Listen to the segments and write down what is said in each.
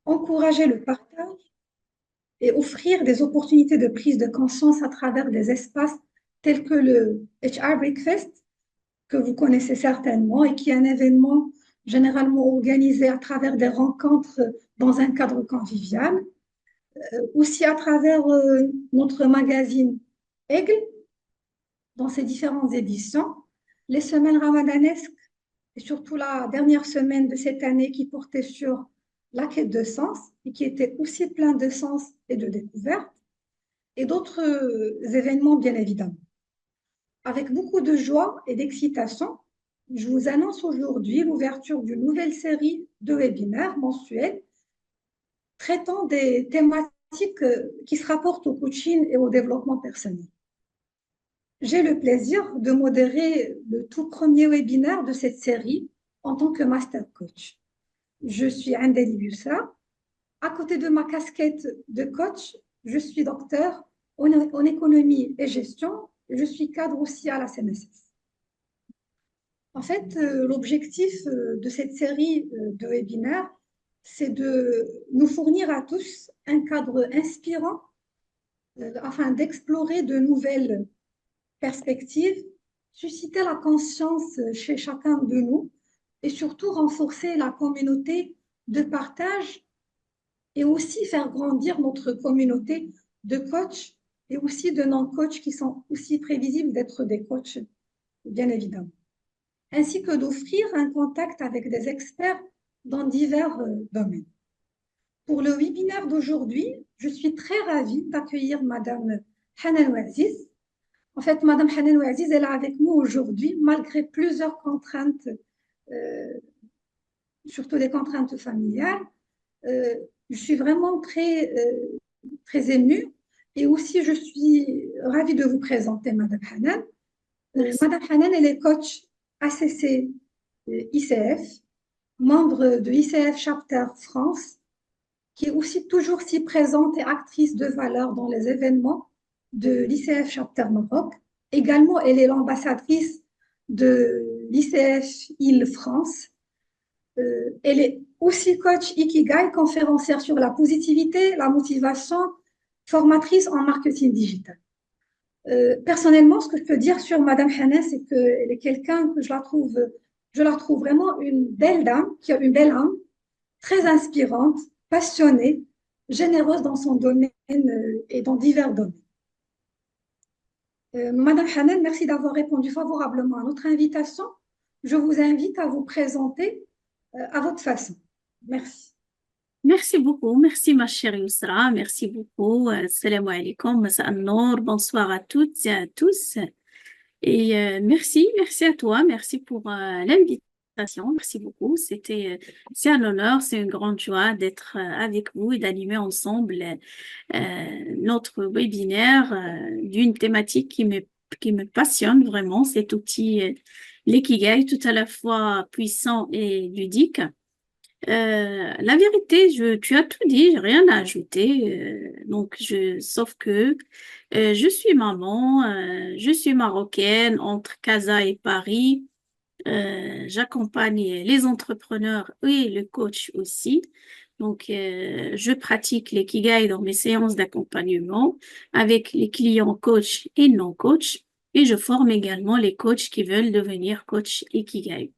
encourager le partage et offrir des opportunités de prise de conscience à travers des espaces tels que le HR Breakfast, que vous connaissez certainement et qui est un événement généralement organisé à travers des rencontres dans un cadre convivial, aussi à travers notre magazine Aigle, dans ses différentes éditions, les semaines ramadanesques et surtout la dernière semaine de cette année qui portait sur la quête de sens et qui était aussi plein de sens et de découvertes, et d'autres événements bien évidemment. Avec beaucoup de joie et d'excitation, je vous annonce aujourd'hui l'ouverture d'une nouvelle série de webinaires mensuels traitant des thématiques qui se rapportent au coaching et au développement personnel. J'ai le plaisir de modérer le tout premier webinaire de cette série en tant que master coach. Je suis Andali Bussa. À côté de ma casquette de coach, je suis docteur en économie et gestion. Je suis cadre aussi à la CNSS. En fait, l'objectif de cette série de webinaires, c'est de nous fournir à tous un cadre inspirant afin d'explorer de nouvelles perspectives, susciter la conscience chez chacun de nous et surtout renforcer la communauté de partage et aussi faire grandir notre communauté de coachs et aussi de non-coachs qui sont aussi prévisibles d'être des coachs, bien évidemment, ainsi que d'offrir un contact avec des experts dans divers domaines. Pour le webinaire d'aujourd'hui, je suis très ravie d'accueillir Madame Hanan Ouaziz. En fait, Madame Hanan Ouaziz est là avec nous aujourd'hui, malgré plusieurs contraintes, euh, surtout des contraintes familiales. Euh, je suis vraiment très émue et aussi je suis ravie de vous présenter Madame Hanan. Merci. Madame Hanan, elle est coach ACC ICF, membre de ICF Chapter France, qui est aussi toujours si présente et actrice de valeur dans les événements de l'ICF Chapter Maroc. Également, elle est l'ambassadrice de l'ICF Île-France. Elle est aussi coach Ikigai, conférencière sur la positivité, la motivation, formatrice en marketing digital. Personnellement, ce que je peux dire sur Madame Hanan, c'est qu'elle est quelqu'un que je la trouve vraiment une belle dame, qui a une belle âme, très inspirante, passionnée, généreuse dans son domaine et dans divers domaines. Madame Hanan, merci d'avoir répondu favorablement à notre invitation. Je vous invite à vous présenter à votre façon. Merci. Merci beaucoup. Merci, ma chère Yousra. Merci beaucoup. Salam alaikum. Masa an-nour. Bonsoir à toutes et à tous. Et merci à toi. Merci pour l'invitation. Merci beaucoup. C'est un honneur, c'est une grande joie d'être avec vous et d'animer ensemble notre webinaire d'une thématique qui me passionne vraiment. Cet outil, l'Ikigai, tout à la fois puissant et ludique. La vérité, tu as tout dit, j'ai rien à ajouter. Sauf que je suis maman, je suis marocaine entre Casa et Paris. J'accompagne les entrepreneurs et le coach aussi. Je pratique l'ikigai dans mes séances d'accompagnement avec les clients coach et non coach. Et je forme également les coachs qui veulent devenir coach ikigai.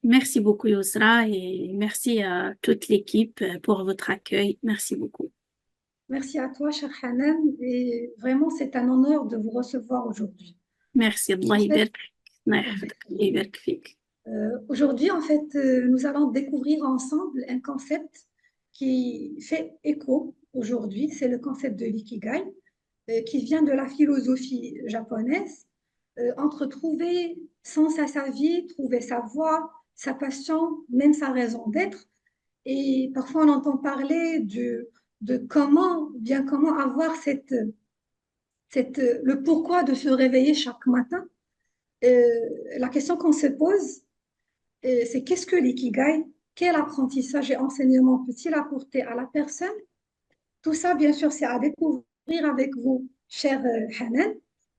Merci beaucoup, Yosra, et merci à toute l'équipe pour votre accueil. Merci beaucoup. Merci à toi, chère Hanan, et vraiment, c'est un honneur de vous recevoir aujourd'hui. Merci. Allah En fait, يبارك. الله يحفظك. الله يبارك فيك. aujourd'hui, en fait, nous allons découvrir ensemble un concept qui fait écho aujourd'hui. C'est le concept de l'ikigai, qui vient de la philosophie japonaise, entre trouver sens à sa vie, trouver sa voie, sa passion, même sa raison d'être. Et parfois, on entend parler de comment avoir le pourquoi de se réveiller chaque matin. La question qu'on se pose, c'est qu'est-ce que l'ikigai? Quel apprentissage et enseignement peut-il apporter à la personne? Tout ça, bien sûr, c'est à découvrir avec vous, chère Hanan.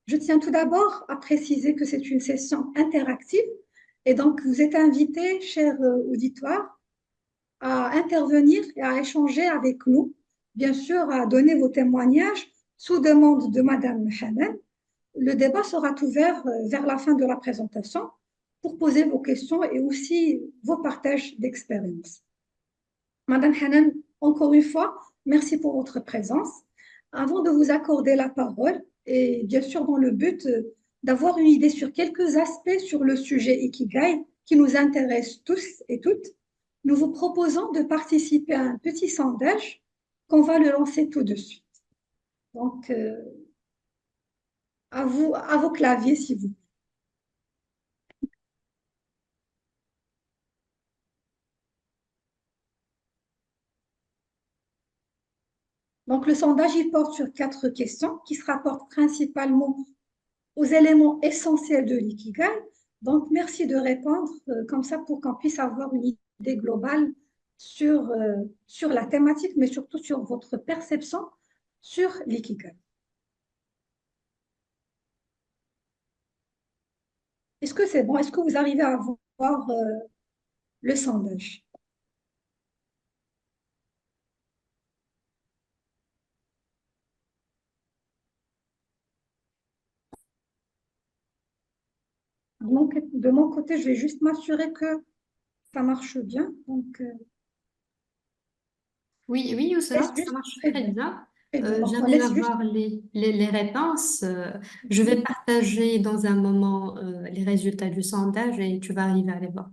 Je tiens tout d'abord à préciser que c'est une session interactive et donc vous êtes invité, cher auditoire, à intervenir et à échanger avec nous, bien sûr, à donner vos témoignages sous demande de Madame Hanan. Le débat sera ouvert vers la fin de la présentation pour poser vos questions et aussi vos partages d'expérience. Madame Hanan, encore une fois, merci pour votre présence. Avant de vous accorder la parole, et bien sûr dans le but d'avoir une idée sur quelques aspects sur le sujet Ikigai qui nous intéresse tous et toutes, nous vous proposons de participer à un petit sondage qu'on va le lancer tout de suite. Donc, à vous, à vos claviers, s'il vous plaît. Donc, le sondage, il porte sur 4 questions qui se rapportent principalement aux éléments essentiels de l'ikigai. Donc, merci de répondre comme ça pour qu'on puisse avoir une idée globale sur la thématique, mais surtout sur votre perception sur l'ikigai. Est-ce que c'est bon? Est-ce que vous arrivez à voir le sondage? De mon côté, je vais juste m'assurer que ça marche bien. Donc, Oui, oui, Youssra, laisse ça juste marche très très bien. bien. Très bien. Donc, on J'arrive à laisse juste. voir les réponses. Je vais partager dans un moment les résultats du sondage et tu vas arriver à les voir.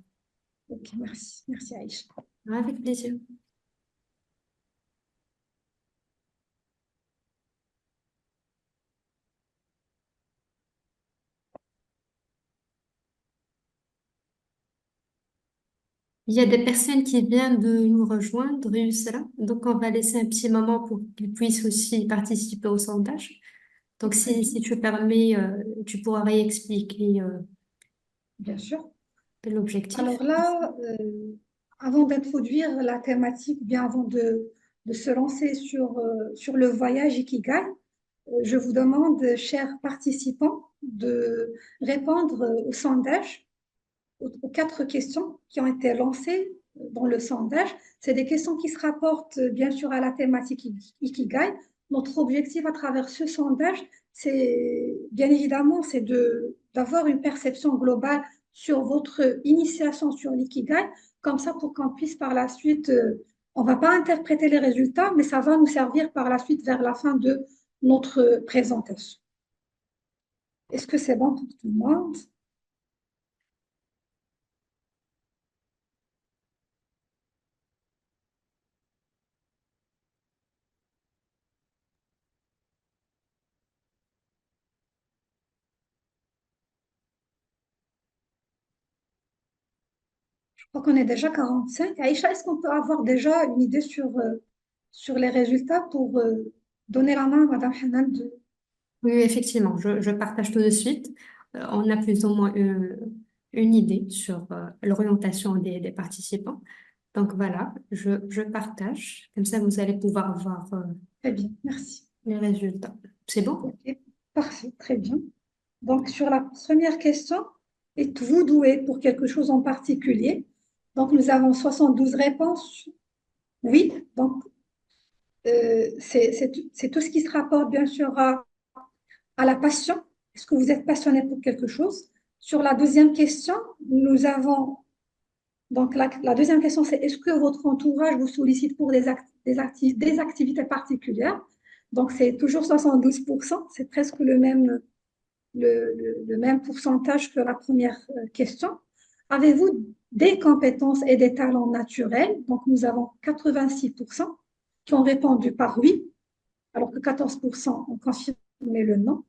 Ok, merci. Merci, Aïcha. Avec plaisir. Il y a des personnes qui viennent de nous rejoindre, Youssra. Donc, on va laisser un petit moment pour qu'ils puissent aussi participer au sondage. Donc, Très bien, si tu permets, tu pourras réexpliquer bien sûr. l'objectif. Alors là, avant d'introduire la thématique, bien avant de se lancer sur le voyage Ikigai, je vous demande, chers participants, de répondre au sondage, aux 4 questions qui ont été lancées dans le sondage. C'est des questions qui se rapportent bien sûr à la thématique Ikigai. Notre objectif à travers ce sondage, c'est bien évidemment, c'est d'avoir une perception globale sur votre initiation sur l'ikigai, comme ça pour qu'on puisse par la suite, on ne va pas interpréter les résultats, mais ça va nous servir par la suite vers la fin de notre présentation. Est-ce que c'est bon pour tout le monde? Je crois qu'on est déjà 45. Aïcha, est-ce qu'on peut avoir déjà une idée sur les résultats pour donner la main à Madame Hanan Oui, oui, effectivement, je partage tout de suite. On a plus ou moins une idée sur l'orientation des participants. Donc voilà, je partage. Comme ça, vous allez pouvoir voir Très bien, merci. les résultats. C'est bon? Ok, parfait, très bien. Donc, sur la première question, êtes-vous doué pour quelque chose en particulier? Donc, nous avons 72 réponses. Oui, donc c'est tout ce qui se rapporte bien sûr à la passion. Est-ce que vous êtes passionné pour quelque chose? Sur la deuxième question, nous avons, donc la deuxième question, c'est est-ce que votre entourage vous sollicite pour des activités particulières? Donc, c'est toujours 72%, c'est presque le même pourcentage que la première question. Avez-vous des compétences et des talents naturels? Donc, nous avons 86% qui ont répondu par oui, alors que 14% ont confirmé le non.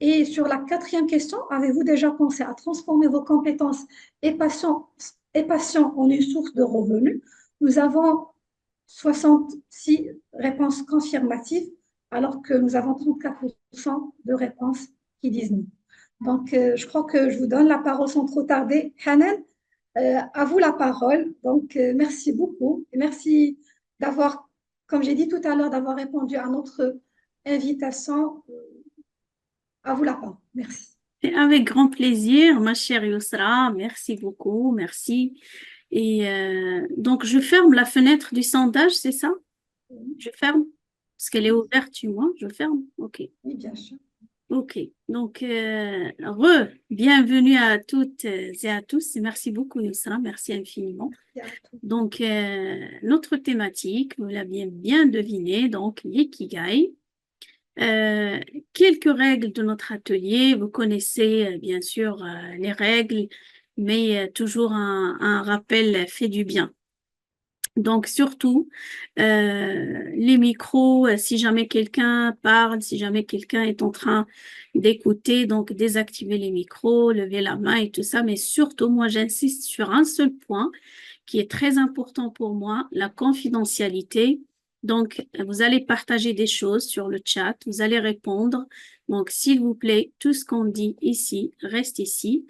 Et sur la quatrième question, avez-vous déjà pensé à transformer vos compétences et passions en une source de revenus? Nous avons 66 réponses confirmatives, alors que nous avons 34% de réponses qui disent non. Donc, je crois que je vous donne la parole sans trop tarder. Hanan, à vous la parole. Donc, merci beaucoup. Et merci d'avoir, comme j'ai dit tout à l'heure, d'avoir répondu à notre invitation. À vous la parole. Merci. Et avec grand plaisir, ma chère Yousra, merci beaucoup, merci. Et donc, je ferme la fenêtre du sondage, c'est ça? Oui, Je ferme? Parce qu'elle est ouverte chez moi. Je ferme? OK. oui, bien sûr. OK. Donc, bienvenue à toutes et à tous. Et merci beaucoup, Yousra. Merci infiniment. Merci à tous. Donc, notre thématique, vous l'avez bien deviné, donc l'ikigai. Euh, Quelques règles de notre atelier. Vous connaissez bien sûr les règles, mais toujours un rappel fait du bien. Donc, surtout, les micros, si jamais quelqu'un parle, si jamais quelqu'un est en train d'écouter, donc désactiver les micros, lever la main et tout ça. Mais surtout, moi, j'insiste sur un seul point qui est très important pour moi, la confidentialité. Donc, vous allez partager des choses sur le chat, vous allez répondre. Donc, s'il vous plaît, tout ce qu'on dit ici reste ici.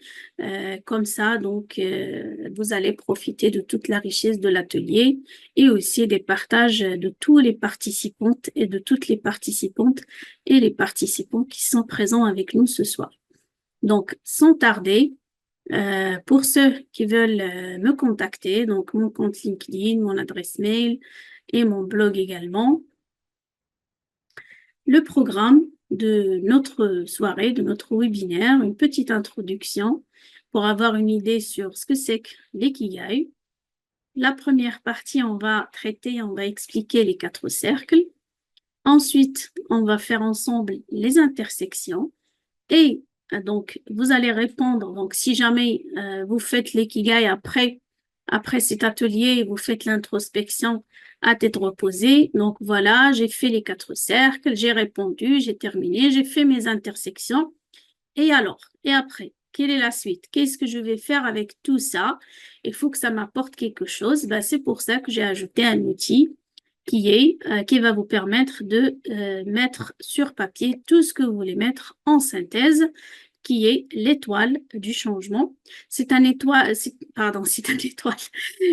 Comme ça, donc, vous allez profiter de toute la richesse de l'atelier et aussi des partages de tous les participantes et de toutes les participantes et les participants qui sont présents avec nous ce soir. Donc, sans tarder, pour ceux qui veulent me contacter, donc mon compte LinkedIn, mon adresse mail et mon blog également, le programme de notre soirée, de notre webinaire, une petite introduction pour avoir une idée sur ce que c'est que l'ikigai. La première partie, on va traiter, on va expliquer les 4 cercles. Ensuite, on va faire ensemble les intersections et donc, vous allez répondre. Donc, si jamais vous faites l'ikigai après cet atelier, vous faites l'introspection à tête reposée. Donc, voilà, j'ai fait les 4 cercles, j'ai répondu, j'ai terminé, j'ai fait mes intersections. Et alors, et après, quelle est la suite? Qu'est-ce que je vais faire avec tout ça? Il faut que ça m'apporte quelque chose. Ben, c'est pour ça que j'ai ajouté un outil qui va vous permettre de mettre sur papier tout ce que vous voulez mettre en synthèse, qui est l'étoile du changement. C'est un étoile, pardon, c'est un étoile.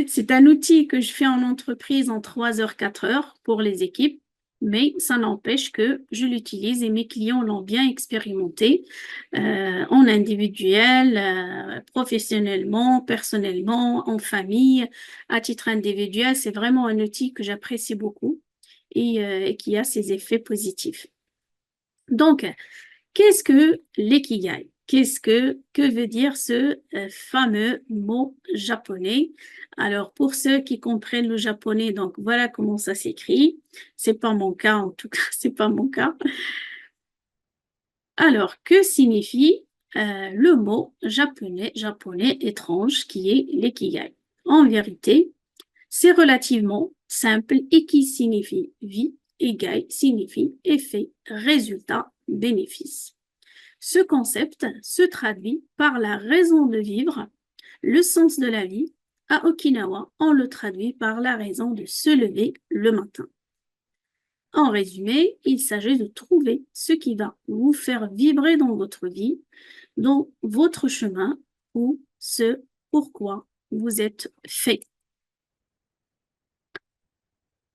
C'est un outil que je fais en entreprise en 3 heures, 4 heures pour les équipes, mais ça n'empêche que je l'utilise et mes clients l'ont bien expérimenté en individuel, professionnellement, personnellement, en famille, à titre individuel. C'est vraiment un outil que j'apprécie beaucoup et qui a ses effets positifs. Donc, qu'est-ce que l'ikigai? Que veut dire ce fameux mot japonais? Alors, pour ceux qui comprennent le japonais, donc voilà comment ça s'écrit. C'est pas mon cas, en tout cas, c'est pas mon cas. Alors, que signifie le mot japonais étrange qui est l'ikigai? En vérité, c'est relativement simple et qui signifie vie, igai signifie effet, résultat, bénéfice. Ce concept se traduit par la raison de vivre, le sens de la vie. À Okinawa, on le traduit par la raison de se lever le matin. En résumé, il s'agit de trouver ce qui va vous faire vibrer dans votre vie, dans votre chemin ou ce pourquoi vous êtes fait.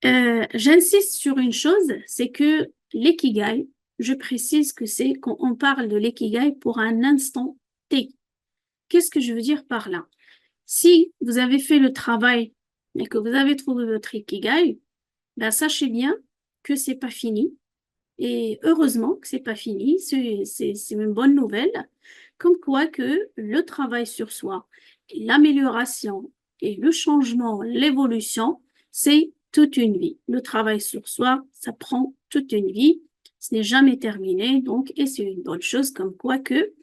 J'insiste sur une chose, c'est que l'ikigai, je précise que c'est quand on parle de l'ikigai pour un instant T. Qu'est-ce que je veux dire par là? Si vous avez fait le travail et que vous avez trouvé votre ikigai, ben sachez bien que c'est pas fini. Et heureusement que c'est pas fini, c'est une bonne nouvelle, comme quoi que le travail sur soi, l'amélioration et le changement, l'évolution, c'est toute une vie. Le travail sur soi, ça prend toute une vie. Ce n'est jamais terminé, donc, et c'est une bonne chose, comme quoi que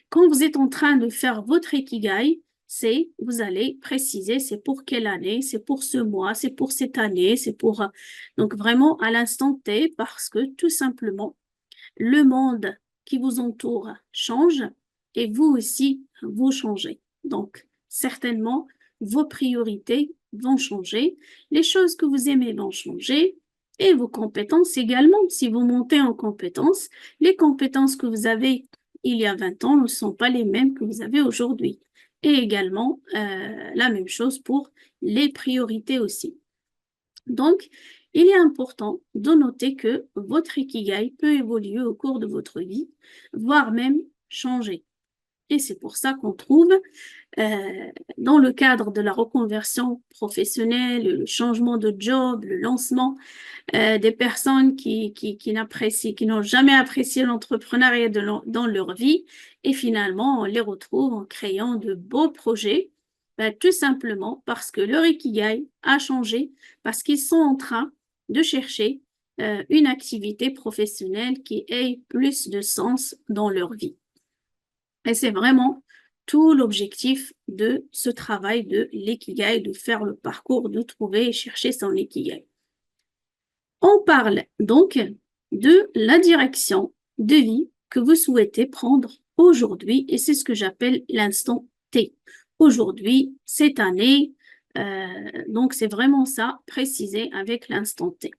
quand vous êtes en train de faire votre ikigai, c'est, vous allez préciser, c'est pour quelle année, c'est pour ce mois, c'est pour cette année, c'est pour, donc vraiment à l'instant T, parce que tout simplement, le monde qui vous entoure change et vous aussi, vous changez. Donc, certainement, vos priorités vont changer, les choses que vous aimez vont changer et vos compétences également. Si vous montez en compétences, les compétences que vous avez il y a 20 ans ne sont pas les mêmes que vous avez aujourd'hui. Et également, la même chose pour les priorités aussi. Donc, il est important de noter que votre ikigai peut évoluer au cours de votre vie, voire même changer. Et c'est pour ça qu'on trouve dans le cadre de la reconversion professionnelle, le changement de job, le lancement, des personnes qui n'apprécient, qui n'ont jamais apprécié l'entrepreneuriat dans leur vie, et finalement, on les retrouve en créant de beaux projets, tout simplement parce que leur ikigai a changé, parce qu'ils sont en train de chercher une activité professionnelle qui ait plus de sens dans leur vie. Et c'est vraiment tout l'objectif de ce travail de l'ikigai, de faire le parcours, de trouver et chercher son ikigai. On parle donc de la direction de vie que vous souhaitez prendre aujourd'hui, et c'est ce que j'appelle l'instant T. Aujourd'hui, cette année, donc c'est vraiment ça, précisé avec l'instant T.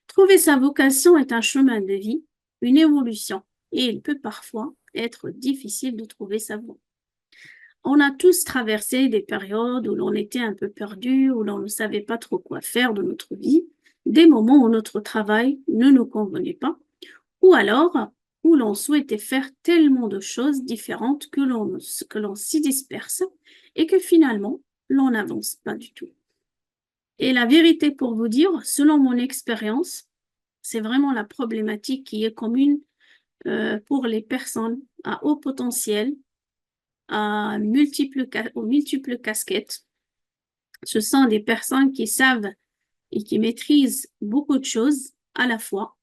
Trouver sa vocation est un chemin de vie, une évolution, et il peut parfois être difficile de trouver sa voie. On a tous traversé des périodes où l'on était un peu perdu, où l'on ne savait pas trop quoi faire de notre vie, des moments où notre travail ne nous convenait pas, ou alors où l'on souhaitait faire tellement de choses différentes que l'on s'y disperse et que finalement, l'on n'avance pas du tout. Et la vérité pour vous dire, selon mon expérience, c'est vraiment la problématique qui est commune pour les personnes à haut potentiel, aux multiples casquettes. Ce sont des personnes qui savent et qui maîtrisent beaucoup de choses à la fois.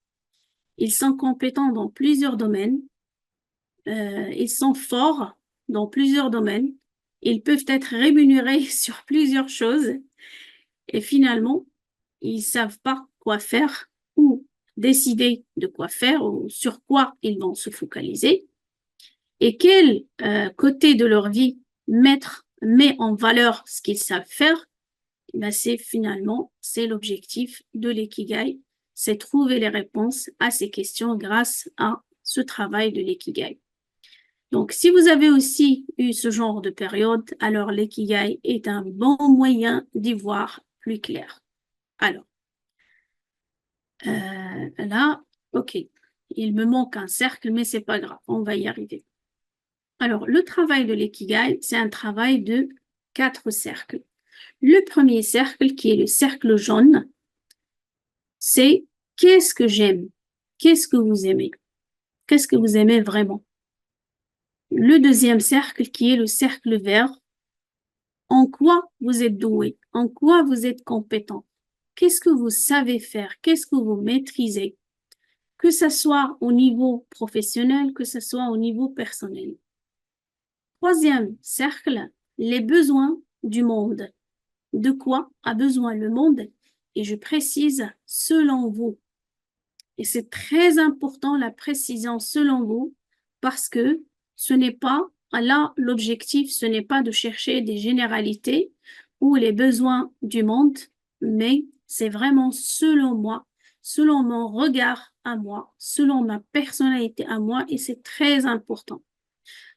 Ils sont compétents dans plusieurs domaines. Ils sont forts dans plusieurs domaines. Ils peuvent être rémunérés sur plusieurs choses. Et finalement, ils ne savent pas quoi faire ou décider de quoi faire ou sur quoi ils vont se focaliser. Et quel côté de leur vie met en valeur ce qu'ils savent faire, c'est l'objectif de l'ikigai, c'est trouver les réponses à ces questions grâce à ce travail de l'ikigai. Donc, si vous avez aussi eu ce genre de période, alors l'ikigai est un bon moyen d'y voir plus clair. Alors, là, ok, il me manque un cercle, mais c'est pas grave, on va y arriver. Alors, le travail de l'ikigai, c'est un travail de 4 cercles. Le premier cercle, qui est le cercle jaune, c'est qu'est-ce que j'aime? Qu'est-ce que vous aimez? Qu'est-ce que vous aimez vraiment? Le deuxième cercle, qui est le cercle vert, en quoi vous êtes doué? En quoi vous êtes compétent? Qu'est-ce que vous savez faire? Qu'est-ce que vous maîtrisez? Que ce soit au niveau professionnel, que ce soit au niveau personnel. Troisième cercle, les besoins du monde. De quoi a besoin le monde? Et je précise, selon vous. Et c'est très important la précision selon vous, parce que ce n'est pas, là, l'objectif, ce n'est pas de chercher des généralités ou les besoins du monde, mais c'est vraiment selon moi, selon mon regard à moi, selon ma personnalité à moi, et c'est très important.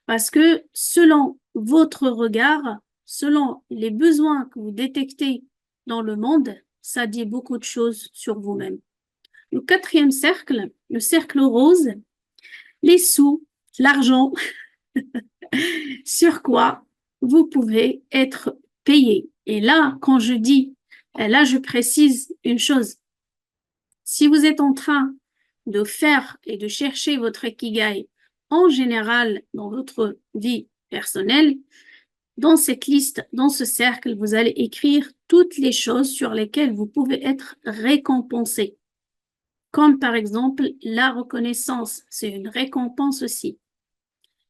Parce que selon votre regard, selon les besoins que vous détectez dans le monde, ça dit beaucoup de choses sur vous-même. Le quatrième cercle, le cercle rose, les sous, l'argent, sur quoi vous pouvez être payé. Et là, quand je dis, là, je précise une chose. Si vous êtes en train de faire et de chercher votre ikigai en général dans votre vie personnelle, dans cette liste, dans ce cercle, vous allez écrire toutes les choses sur lesquelles vous pouvez être récompensé. Comme par exemple la reconnaissance, c'est une récompense aussi.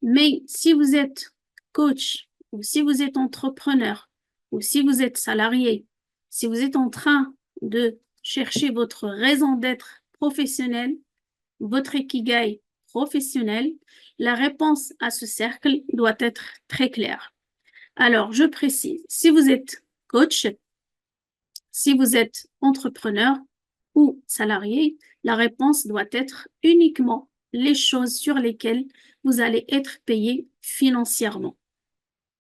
Mais si vous êtes coach, ou si vous êtes entrepreneur, ou si vous êtes salarié, si vous êtes en train de chercher votre raison d'être professionnelle, votre ikigai professionnel, la réponse à ce cercle doit être très claire. Alors, je précise, si vous êtes coach, si vous êtes entrepreneur ou salarié, la réponse doit être uniquement les choses sur lesquelles vous allez être payé financièrement.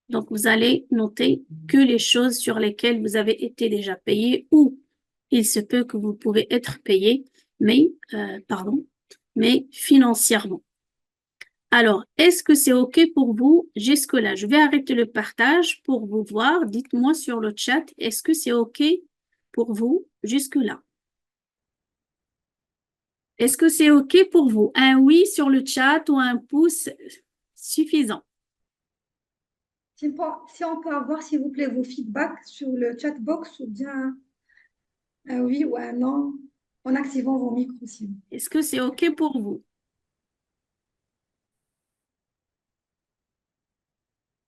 Donc, vous allez noter que les choses sur lesquelles vous avez été déjà payé ou il se peut que vous pouvez être payé, mais financièrement. Alors, est-ce que c'est OK pour vous jusque-là? Je vais arrêter le partage pour vous voir. Dites-moi sur le chat, est-ce que c'est OK pour vous jusque-là? Est-ce que c'est OK pour vous? Un oui sur le chat ou un pouce suffisant? Si on peut avoir, s'il vous plaît, vos feedbacks sur le chat box ou bien un oui ou un non en activant vos micros, s'il vous plaît. Est-ce que c'est OK pour vous?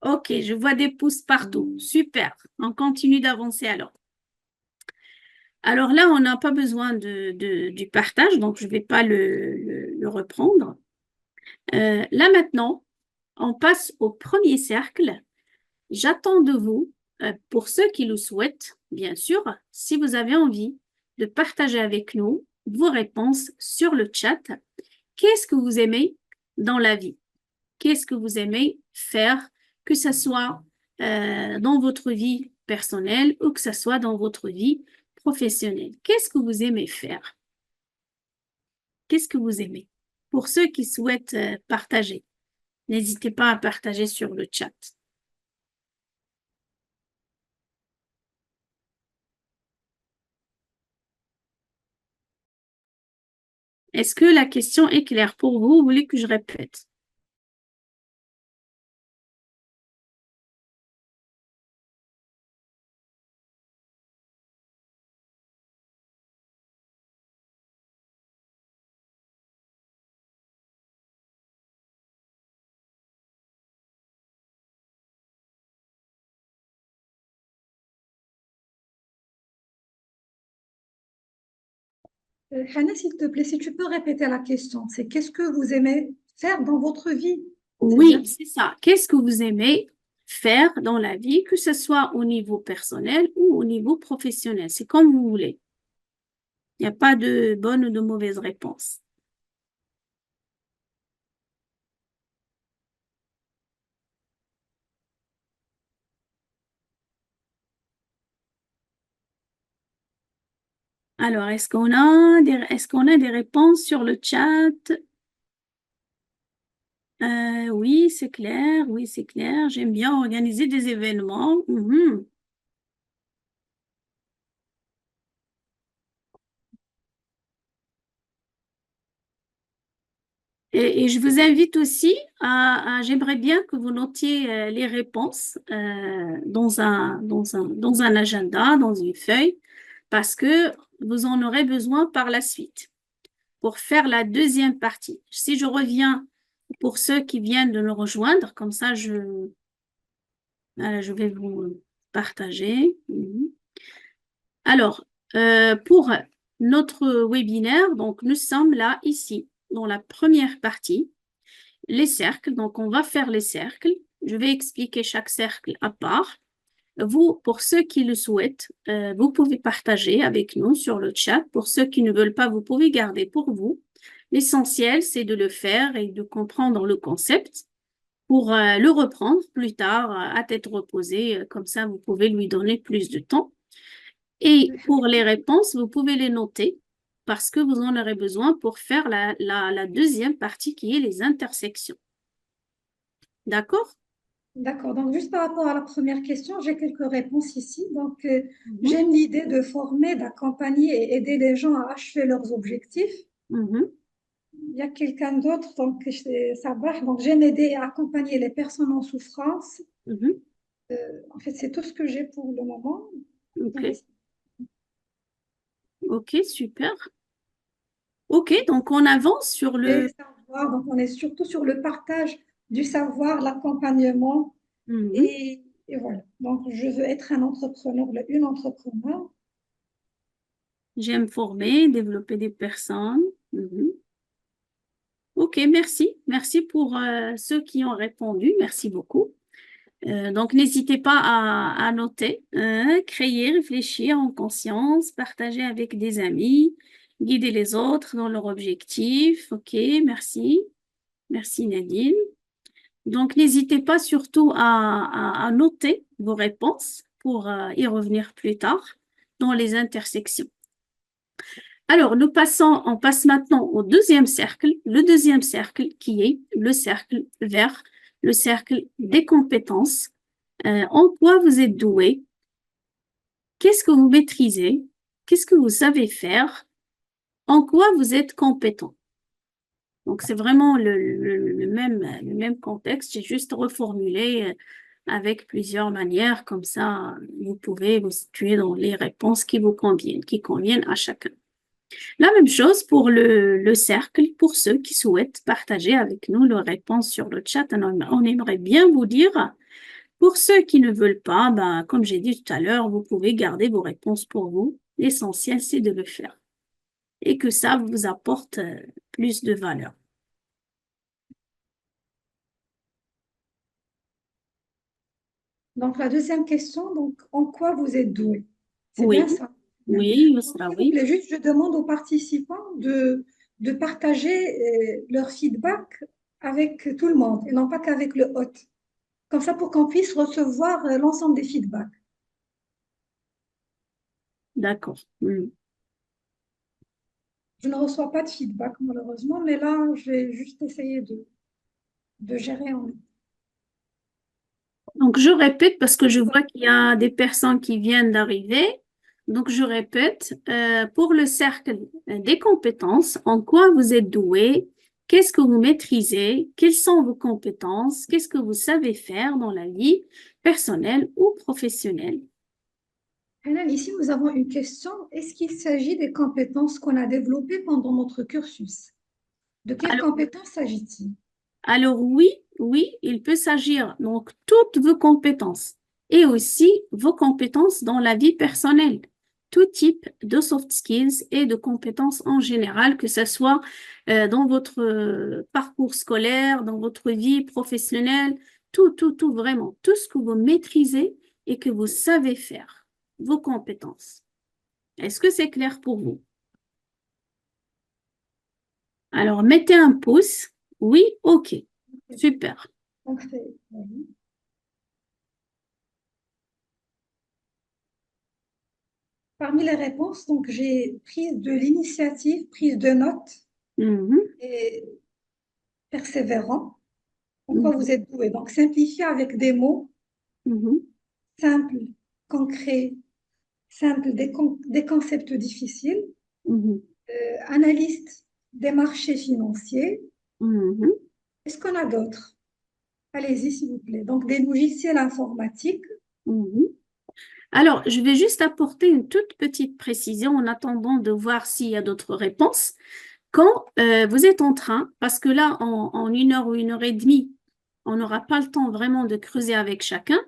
OK, je vois des pouces partout. Super. On continue d'avancer alors. Alors là, on n'a pas besoin du partage, donc je ne vais pas le reprendre. Là maintenant, on passe au premier cercle. J'attends de vous, pour ceux qui le souhaitent, bien sûr, si vous avez envie de partager avec nous vos réponses sur le chat. Qu'est-ce que vous aimez dans la vie? Qu'est-ce que vous aimez faire, que ce soit dans votre vie personnelle ou que ce soit dans votre vie professionnelle? Qu'est-ce que vous aimez faire? Qu'est-ce que vous aimez? Pour ceux qui souhaitent partager, n'hésitez pas à partager sur le chat. Est-ce que la question est claire pour vous? Vous voulez que je répète? Hannah, s'il te plaît, si tu peux répéter la question, c'est qu'est-ce que vous aimez faire dans votre vie? C'est Oui, bien ça. c'est ça. Qu'est-ce que vous aimez faire dans la vie, que ce soit au niveau personnel ou au niveau professionnel? C'est comme vous voulez. Il n'y a pas de bonne ou de mauvaise réponse. Alors, est-ce qu'on a des réponses sur le chat? Oui, c'est clair. Oui, c'est clair. J'aime bien organiser des événements. Mhm. Et je vous invite aussi j'aimerais bien que vous notiez les réponses dans un agenda, dans une feuille, parce que vous en aurez besoin par la suite pour faire la deuxième partie. Si je reviens pour ceux qui viennent de nous rejoindre, comme ça, voilà, je vais vous partager. Mhm. Alors, pour notre webinaire, donc nous sommes là, ici, dans la première partie. Les cercles, donc on va faire les cercles. Je vais expliquer chaque cercle à part. Vous, pour ceux qui le souhaitent, vous pouvez partager avec nous sur le chat. Pour ceux qui ne veulent pas, vous pouvez garder pour vous. L'essentiel, c'est de le faire et de comprendre le concept pour le reprendre plus tard à tête reposée. Comme ça, vous pouvez lui donner plus de temps. Et pour les réponses, vous pouvez les noter parce que vous en aurez besoin pour faire la deuxième partie qui est les intersections. D'accord? D'accord. Donc, juste par rapport à la première question, j'ai quelques réponses ici. Donc, Mhm, j'aime l'idée de former, d'accompagner et aider les gens à achever leurs objectifs. mhm, Il y a quelqu'un d'autre, donc c'est Sabah. Donc, j'aime aider et accompagner les personnes en souffrance. mhm. En fait, c'est tout ce que j'ai pour le moment. Ok, ok, super. Ok, donc on avance sur Et le... savoir, donc on est surtout sur le partage du savoir, l'accompagnement Mhm. et voilà. Donc, je veux être un entrepreneur, une entrepreneur. J'aime former, développer des personnes. Mhm. Ok, merci. Merci pour ceux qui ont répondu. Merci beaucoup. Donc, n'hésitez pas à noter, créer, réfléchir en conscience, partager avec des amis, guider les autres dans leur objectif. Ok, merci. Merci Nadine. Donc, n'hésitez pas surtout à noter vos réponses pour y revenir plus tard dans les intersections. Alors, on passe maintenant au deuxième cercle, le deuxième cercle qui est le cercle vert, le cercle des compétences. En quoi vous êtes doué? Qu'est-ce que vous maîtrisez? Qu'est-ce que vous savez faire? En quoi vous êtes compétent? Donc, c'est vraiment le même contexte. J'ai juste reformulé avec plusieurs manières. Comme ça, vous pouvez vous situer dans les réponses qui vous conviennent, qui conviennent à chacun. La même chose pour le cercle, pour ceux qui souhaitent partager avec nous leurs réponses sur le chat. On aimerait bien vous dire. Pour ceux qui ne veulent pas, ben, comme j'ai dit tout à l'heure, vous pouvez garder vos réponses pour vous. L'essentiel, c'est de le faire et que ça vous apporte plus de valeur. Donc, la deuxième question, donc, en quoi vous êtes doué? C'est Oui, bien ça. Bien. oui, Donc, Yusra, s'il vous oui. plaît, juste, je demande aux participants de partager leur feedback avec tout le monde et non pas qu'avec le hôte. Comme ça, pour qu'on puisse recevoir l'ensemble des feedbacks. D'accord. Je ne reçois pas de feedback, malheureusement, mais là, je vais juste essayer de gérer en ligne. Donc, je répète parce que je vois qu'il y a des personnes qui viennent d'arriver. Donc, je répète, pour le cercle des compétences, en quoi vous êtes doué? Qu'est-ce que vous maîtrisez? Quelles sont vos compétences? Qu'est-ce que vous savez faire dans la vie personnelle ou professionnelle? Hanan, ici, nous avons une question. Est-ce qu'il s'agit des compétences qu'on a développées pendant notre cursus? De quelles Alors, compétences s'agit-il? alors oui, oui, il peut s'agir donc toutes vos compétences et aussi vos compétences dans la vie personnelle, tout type de soft skills et de compétences en général, que ce soit dans votre parcours scolaire, dans votre vie professionnelle, tout vraiment, tout ce que vous maîtrisez et que vous savez faire, vos compétences. Est-ce que c'est clair pour vous? Alors, mettez un pouce. Oui, ok, super. Donc, oui. Parmi les réponses, donc, j'ai prise de l'initiative, prise de notes Mhm, et persévérant. En quoi mhm, vous êtes doué? Donc, simplifier avec des mots mhm, simples, concrets, simples, des concepts difficiles. mhm, Analyste des marchés financiers. mhm. Est-ce qu'on a d'autres? Allez-y, s'il vous plaît. Donc, des logiciels informatiques. Mhm. Alors, je vais juste apporter une toute petite précision en attendant de voir s'il y a d'autres réponses. Quand vous êtes en train, parce que là, en 1 heure ou 1 heure et demie, on n'aura pas le temps vraiment de creuser avec chacun.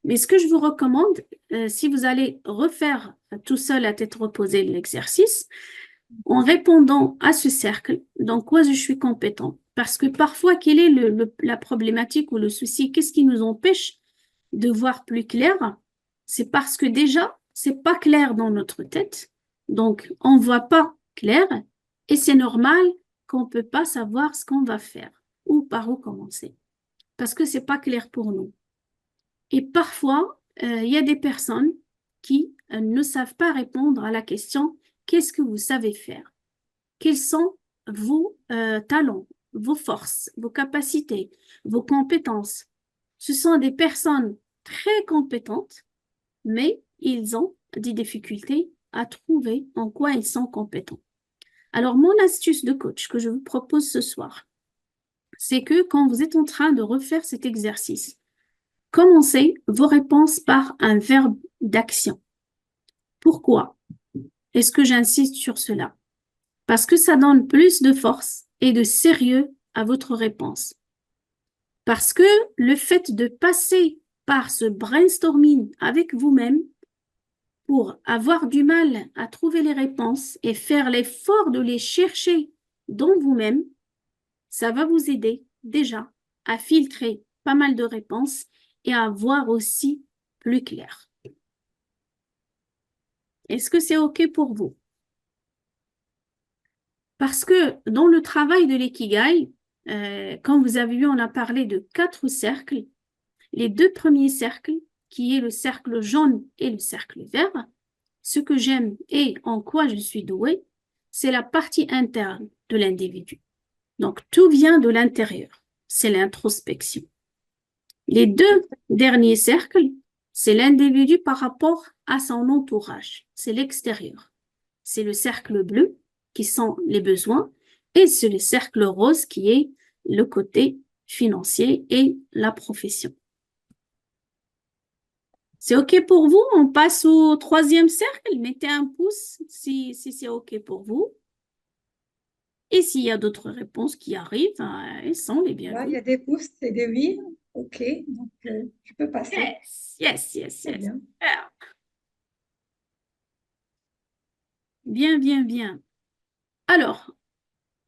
Mais ce que je vous recommande, si vous allez refaire tout seul à tête reposée l'exercice, en répondant à ce cercle, dans quoi je suis compétent. Parce que parfois, quelle est la problématique ou le souci? Qu'est-ce qui nous empêche de voir plus clair? C'est parce que déjà, c'est pas clair dans notre tête. Donc, on voit pas clair et c'est normal qu'on peut pas savoir ce qu'on va faire ou par où commencer. Parce que c'est pas clair pour nous. Et parfois, il y a des personnes qui ne savent pas répondre à la question, qu'est-ce que vous savez faire? Quels sont vos talents, vos forces, vos capacités, vos compétences? Ce sont des personnes très compétentes, mais ils ont des difficultés à trouver en quoi ils sont compétents. Alors, mon astuce de coach que je vous propose ce soir, c'est que quand vous êtes en train de refaire cet exercice, commencez vos réponses par un verbe d'action. Pourquoi est-ce que j'insiste sur cela? Parce que ça donne plus de force et de sérieux à votre réponse. Parce que le fait de passer par ce brainstorming avec vous-même pour avoir du mal à trouver les réponses et faire l'effort de les chercher dans vous-même, ça va vous aider déjà à filtrer pas mal de réponses et à voir aussi plus clair. Est-ce que c'est OK pour vous? Parce que dans le travail de l'ikigai, comme vous avez vu, on a parlé de 4 cercles. Les 2 premiers cercles, qui est le cercle jaune et le cercle vert, ce que j'aime et en quoi je suis douée, c'est la partie interne de l'individu. Donc, tout vient de l'intérieur. C'est l'introspection. Les deux derniers cercles, c'est l'individu par rapport à son entourage. C'est l'extérieur. C'est le cercle bleu qui sont les besoins et c'est le cercle rose qui est le côté financier et la profession. C'est OK pour vous? On passe au troisième cercle. Mettez un pouce si c'est OK pour vous. Et s'il y a d'autres réponses qui arrivent, elles sont les Là, il y bienvenues. a des pouces et des oui. OK, donc je peux passer. Yes. Très bien. Super. Bien. Alors,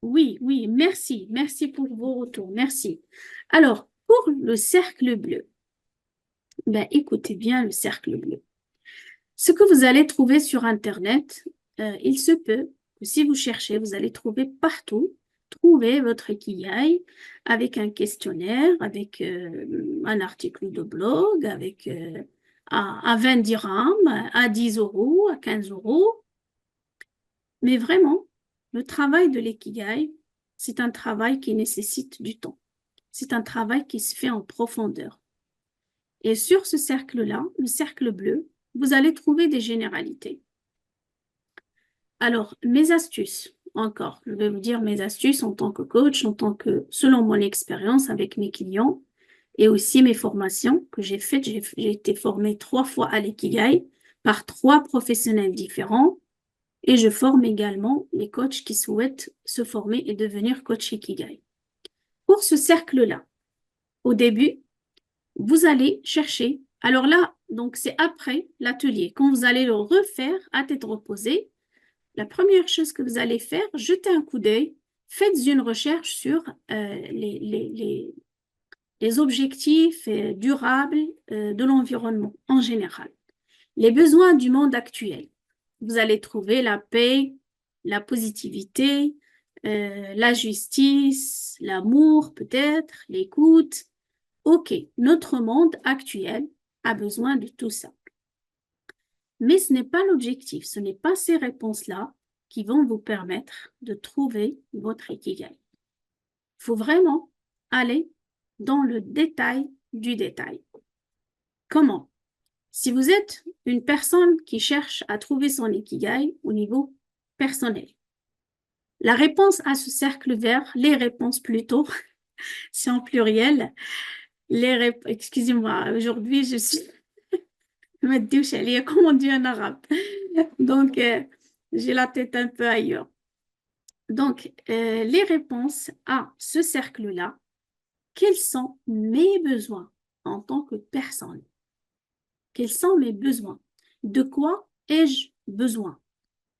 oui, merci pour vos retours, merci. Alors, pour le cercle bleu, ben, écoutez bien le cercle bleu. Ce que vous allez trouver sur Internet, il se peut que si vous cherchez, vous allez trouver partout, trouver votre Ikigai avec un questionnaire, avec un article de blog, avec à 20 dirhams, à 10 euros, à 15 euros. Mais vraiment, le travail de l'Ikigai, c'est un travail qui nécessite du temps. C'est un travail qui se fait en profondeur. Et sur ce cercle-là, le cercle bleu, vous allez trouver des généralités. Alors, mes astuces, encore, je vais vous dire mes astuces en tant que coach, selon mon expérience avec mes clients et aussi mes formations que j'ai faites. J'ai été formée 3 fois à l'Ikigai par 3 professionnels différents et je forme également les coachs qui souhaitent se former et devenir coach Ikigai. Pour ce cercle-là, au début, vous allez chercher. Alors là, donc c'est après l'atelier. Quand vous allez le refaire à tête reposée, la première chose que vous allez faire, jetez un coup d'œil, faites une recherche sur les objectifs durables de l'environnement en général. Les besoins du monde actuel. Vous allez trouver la paix, la positivité, la justice, l'amour peut-être, l'écoute. OK, notre monde actuel a besoin de tout ça. Mais ce n'est pas l'objectif, ce n'est pas ces réponses-là qui vont vous permettre de trouver votre Ikigai. Il faut vraiment aller dans le détail du détail. Comment? Si vous êtes une personne qui cherche à trouver son Ikigai au niveau personnel, la réponse à ce cercle vert, les réponses plutôt, c'est en pluriel, excusez-moi, aujourd'hui je suis comme on dit en arabe. Donc, j'ai la tête un peu ailleurs. Donc, les réponses à ce cercle-là, quels sont mes besoins en tant que personne? Quels sont mes besoins? De quoi ai-je besoin?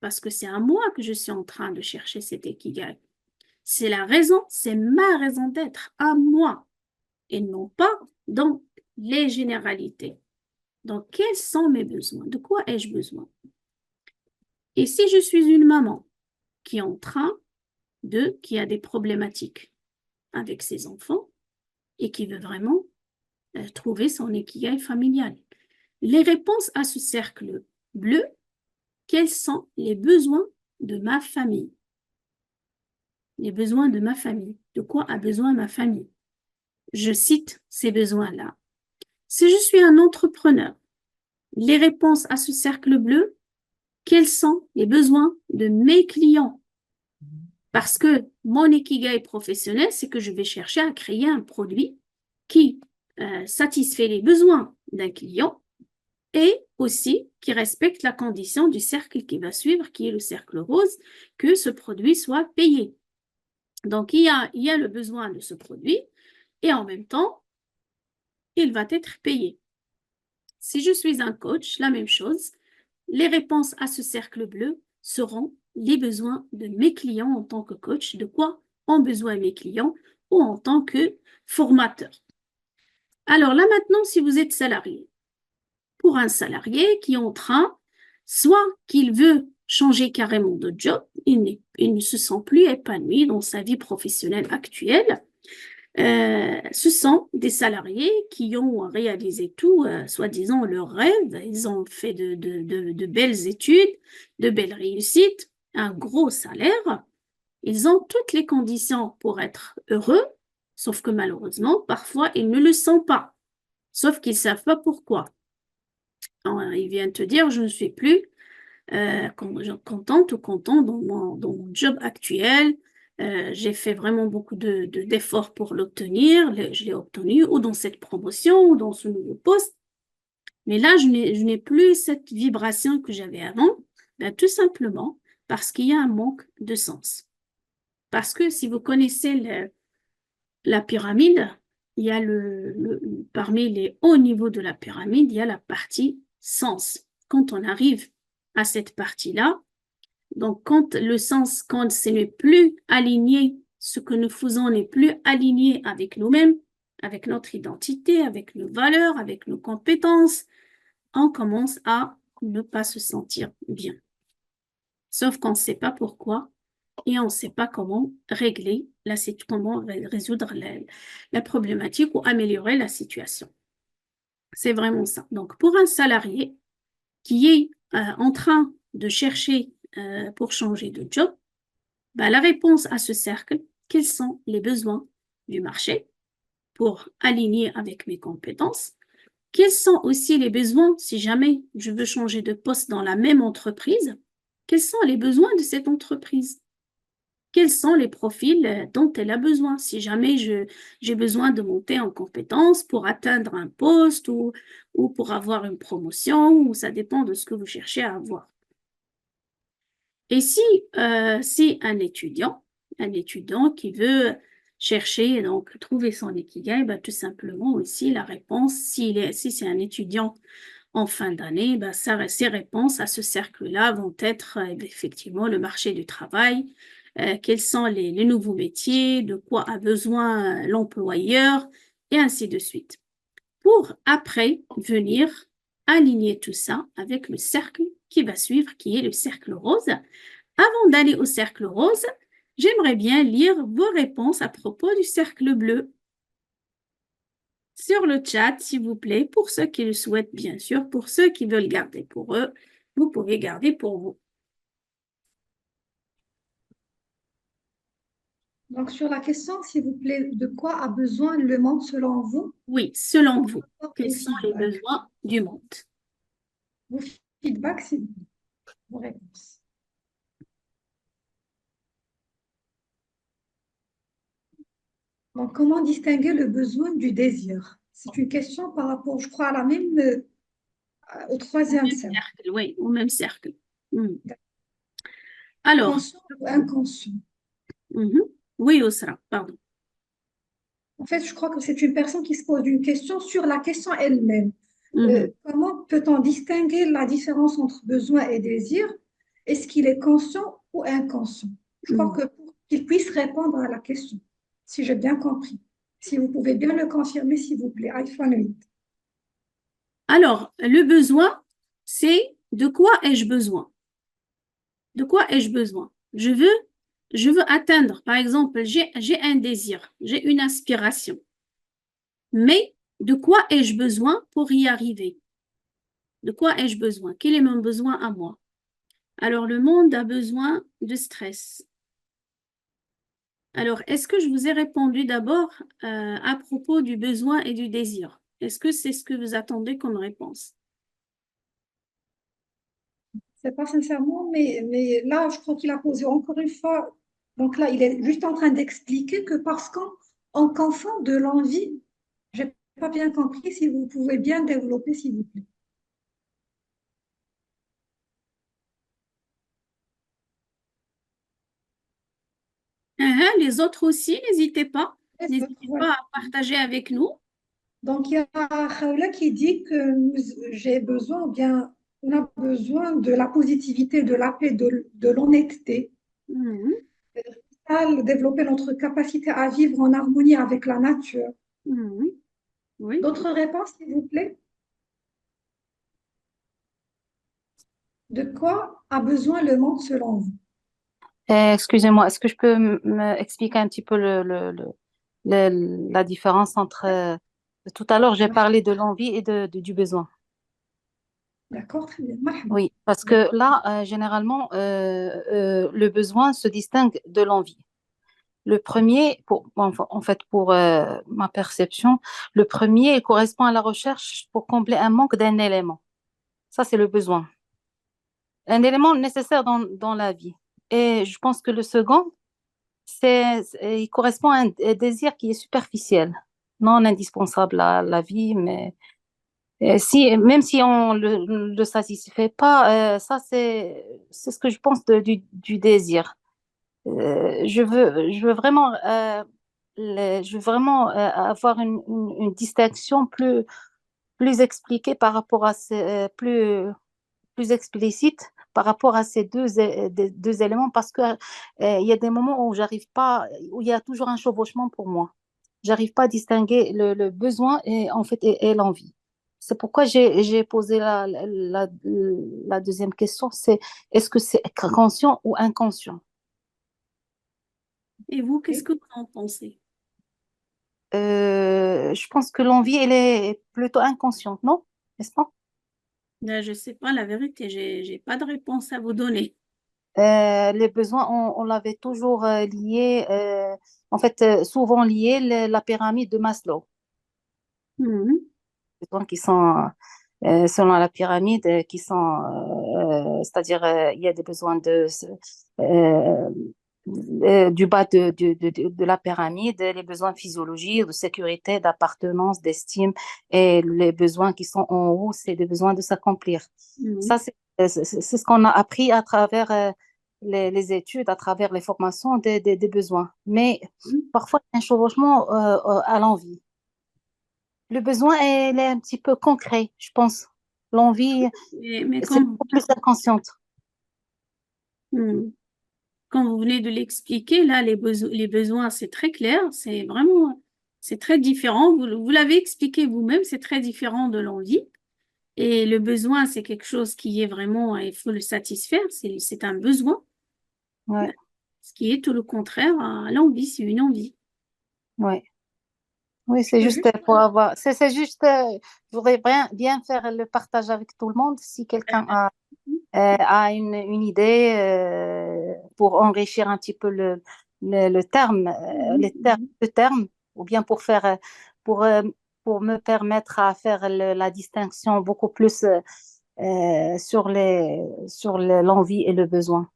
Parce que c'est à moi que je suis en train de chercher cet Ikigai. C'est la raison, c'est ma raison d'être, à moi, et non pas dans les généralités. Donc, quels sont mes besoins? De quoi ai-je besoin? Et si je suis une maman qui est en train qui a des problématiques avec ses enfants et qui veut vraiment trouver son Ikigai familial. Les réponses à ce cercle bleu, quels sont les besoins de ma famille? Les besoins de ma famille. De quoi a besoin ma famille? Je cite ces besoins-là. Si je suis un entrepreneur, les réponses à ce cercle bleu, quels sont les besoins de mes clients? Parce que mon Ikigai professionnel, c'est que je vais chercher à créer un produit qui satisfait les besoins d'un client et aussi qui respecte la condition du cercle qui va suivre, qui est le cercle rose, que ce produit soit payé. Donc, il y a le besoin de ce produit et en même temps, il va être payé. Si je suis un coach, la même chose, les réponses à ce cercle bleu seront les besoins de mes clients en tant que coach, de quoi ont besoin mes clients ou en tant que formateur. Alors là maintenant, si vous êtes salarié, pour un salarié qui est en train, soit qu'il veut changer carrément de job, il ne se sent plus épanoui dans sa vie professionnelle actuelle, ce sont des salariés qui ont réalisé tout, soi-disant, leur rêve. Ils ont fait de belles études, de belles réussites, un gros salaire, ils ont toutes les conditions pour être heureux, sauf que malheureusement, parfois, ils ne le sont pas, sauf qu'ils ne savent pas pourquoi. Alors, ils viennent te dire, je ne suis plus contente ou content dans mon job actuel. J'ai fait vraiment beaucoup d'efforts pour l'obtenir, je l'ai obtenu, ou dans cette promotion, ou dans ce nouveau poste. Mais là, je n'ai plus cette vibration que j'avais avant, ben, tout simplement parce qu'il y a un manque de sens. Parce que si vous connaissez la pyramide, il y a parmi les hauts niveaux de la pyramide, il y a la partie sens. Quand on arrive à cette partie-là, donc quand le sens, quand ce n'est plus aligné, ce que nous faisons n'est plus aligné avec nous-mêmes, avec notre identité, avec nos valeurs, avec nos compétences, on commence à ne pas se sentir bien. Sauf qu'on ne sait pas pourquoi et on ne sait pas comment régler comment résoudre la problématique ou améliorer la situation. C'est vraiment ça. Donc, pour un salarié qui est en train de chercher pour changer de job, bah, la réponse à ce cercle, quels sont les besoins du marché pour aligner avec mes compétences? Quels sont aussi les besoins si jamais je veux changer de poste dans la même entreprise? Quels sont les besoins de cette entreprise? Quels sont les profils dont elle a besoin? Si jamais j'ai besoin de monter en compétence pour atteindre un poste ou pour avoir une promotion, ou ça dépend de ce que vous cherchez à avoir. Et si c'est un étudiant qui veut chercher, donc trouver son ikigai, ben, tout simplement aussi la réponse, si c'est un étudiant en fin d'année, ben, ses réponses à ce cercle-là vont être effectivement le marché du travail, quels sont les nouveaux métiers, de quoi a besoin l'employeur, et ainsi de suite. Pour après venir aligner tout ça avec le cercle qui va suivre, qui est le cercle rose. Avant d'aller au cercle rose, j'aimerais bien lire vos réponses à propos du cercle bleu. Sur le chat, s'il vous plaît, pour ceux qui le souhaitent, bien sûr, pour ceux qui veulent garder pour eux, vous pouvez garder pour vous. Donc, sur la question, s'il vous plaît, de quoi a besoin le monde selon vous? Oui, selon vous, Au quels sont les feedback. besoins du monde? Vos feedbacks, c'est vos réponses. Donc, comment distinguer le besoin du désir? C'est une question par rapport, je crois, à la même, au troisième cercle. Oui, au même cercle. Alors, Conscient ou inconscient? oui, Osra, pardon. En fait, je crois que c'est une personne qui se pose une question sur la question elle-même. Comment peut-on distinguer la différence entre besoin et désir? Est-ce qu'il est conscient ou inconscient? Je crois que pour qu'il puisse répondre à la question, si j'ai bien compris. Si vous pouvez bien le confirmer, s'il vous plaît. iPhone 8. Alors, le besoin, c'est de quoi ai-je besoin? De quoi ai-je besoin? Je veux atteindre, par exemple, j'ai un désir, j'ai une aspiration. Mais de quoi ai-je besoin pour y arriver? De quoi ai-je besoin? Quel est mon besoin à moi? Alors, le monde a besoin de stress. Alors, est-ce que je vous ai répondu d'abord à propos du besoin et du désir? Est-ce que c'est ce que vous attendez comme réponse? C'est pas sincèrement, mais là, je crois qu'il a posé encore une fois. Donc là, il est juste en train d'expliquer que parce qu'on confond de l'envie, j'ai pas bien compris si vous pouvez bien développer, s'il vous plaît. Les autres aussi, n'hésitez pas. Les N'hésitez autres, voilà. pas à partager avec nous. Donc, il y a Khawla qui dit que j'ai besoin, ou bien on a besoin de la positivité, de la paix, de l'honnêteté, développer notre capacité à vivre en harmonie avec la nature. Oui. D'autres réponses, s'il vous plaît? De quoi a besoin le monde selon vous? Excusez-moi, est-ce que je peux m'expliquer un petit peu la différence entre... tout à l'heure, j'ai parlé de l'envie et du besoin. D'accord, très bien. Marhaba. Oui, parce que là, généralement, le besoin se distingue de l'envie. Le premier, en fait, pour ma perception, le premier correspond à la recherche pour combler un manque d'un élément. Ça, c'est le besoin. Un élément nécessaire dans la vie. Et je pense que le second, il correspond à un désir qui est superficiel, non indispensable à la vie, mais même si on le satisfait pas, ça, c'est ce que je pense du désir. Je veux vraiment, je veux vraiment avoir une distinction plus expliquée par rapport à plus explicite par rapport à ces deux éléments parce que il y a des moments où j'arrive pas, où il y a toujours un chevauchement pour moi. J'arrive pas à distinguer le besoin et en fait et l'envie. C'est pourquoi j'ai posé la deuxième question, c'est est-ce que c'est conscient ou inconscient? Et vous, qu'est-ce Ok. que vous en pensez? Je pense que l'envie, elle est plutôt inconsciente, non? N'est-ce pas? Là, je ne sais pas la vérité, j'ai pas de réponse à vous donner. Les besoins, on l'avait toujours lié, en fait, souvent lié la pyramide de Maslow. Mhm. Les besoins qui sont, selon la pyramide, qui sont, c'est-à-dire, il y a des besoins euh, du bas de la pyramide, les besoins physiologiques, de sécurité, d'appartenance, d'estime, et les besoins qui sont en haut, c'est des besoins de s'accomplir. Ça, Mhm. c'est ce qu'on a appris à travers les études, à travers les formations des besoins. Mais parfois, il y a un chevauchement à l'envie. Le besoin, il est un petit peu concret, je pense. L'envie, Mais c'est beaucoup plus inconsciente. hmm, quand vous venez de l'expliquer, là, les besoins, c'est très clair, c'est vraiment, c'est très différent. Vous l'avez expliqué vous-même, c'est très différent de l'envie. Et le besoin, c'est quelque chose qui est vraiment, il faut le satisfaire, c'est un besoin, Ouais, ce qui est tout le contraire à l'envie, c'est une envie. ouais. Oui, Je c'est peux juste juste pour avoir. C'est juste, je voudrais bien faire le partage avec tout le monde. Si quelqu'un a une idée pour enrichir un petit peu le terme, Mhm. le terme, ou bien pour, euh, pour me permettre à faire la distinction beaucoup plus sur l'envie et le besoin.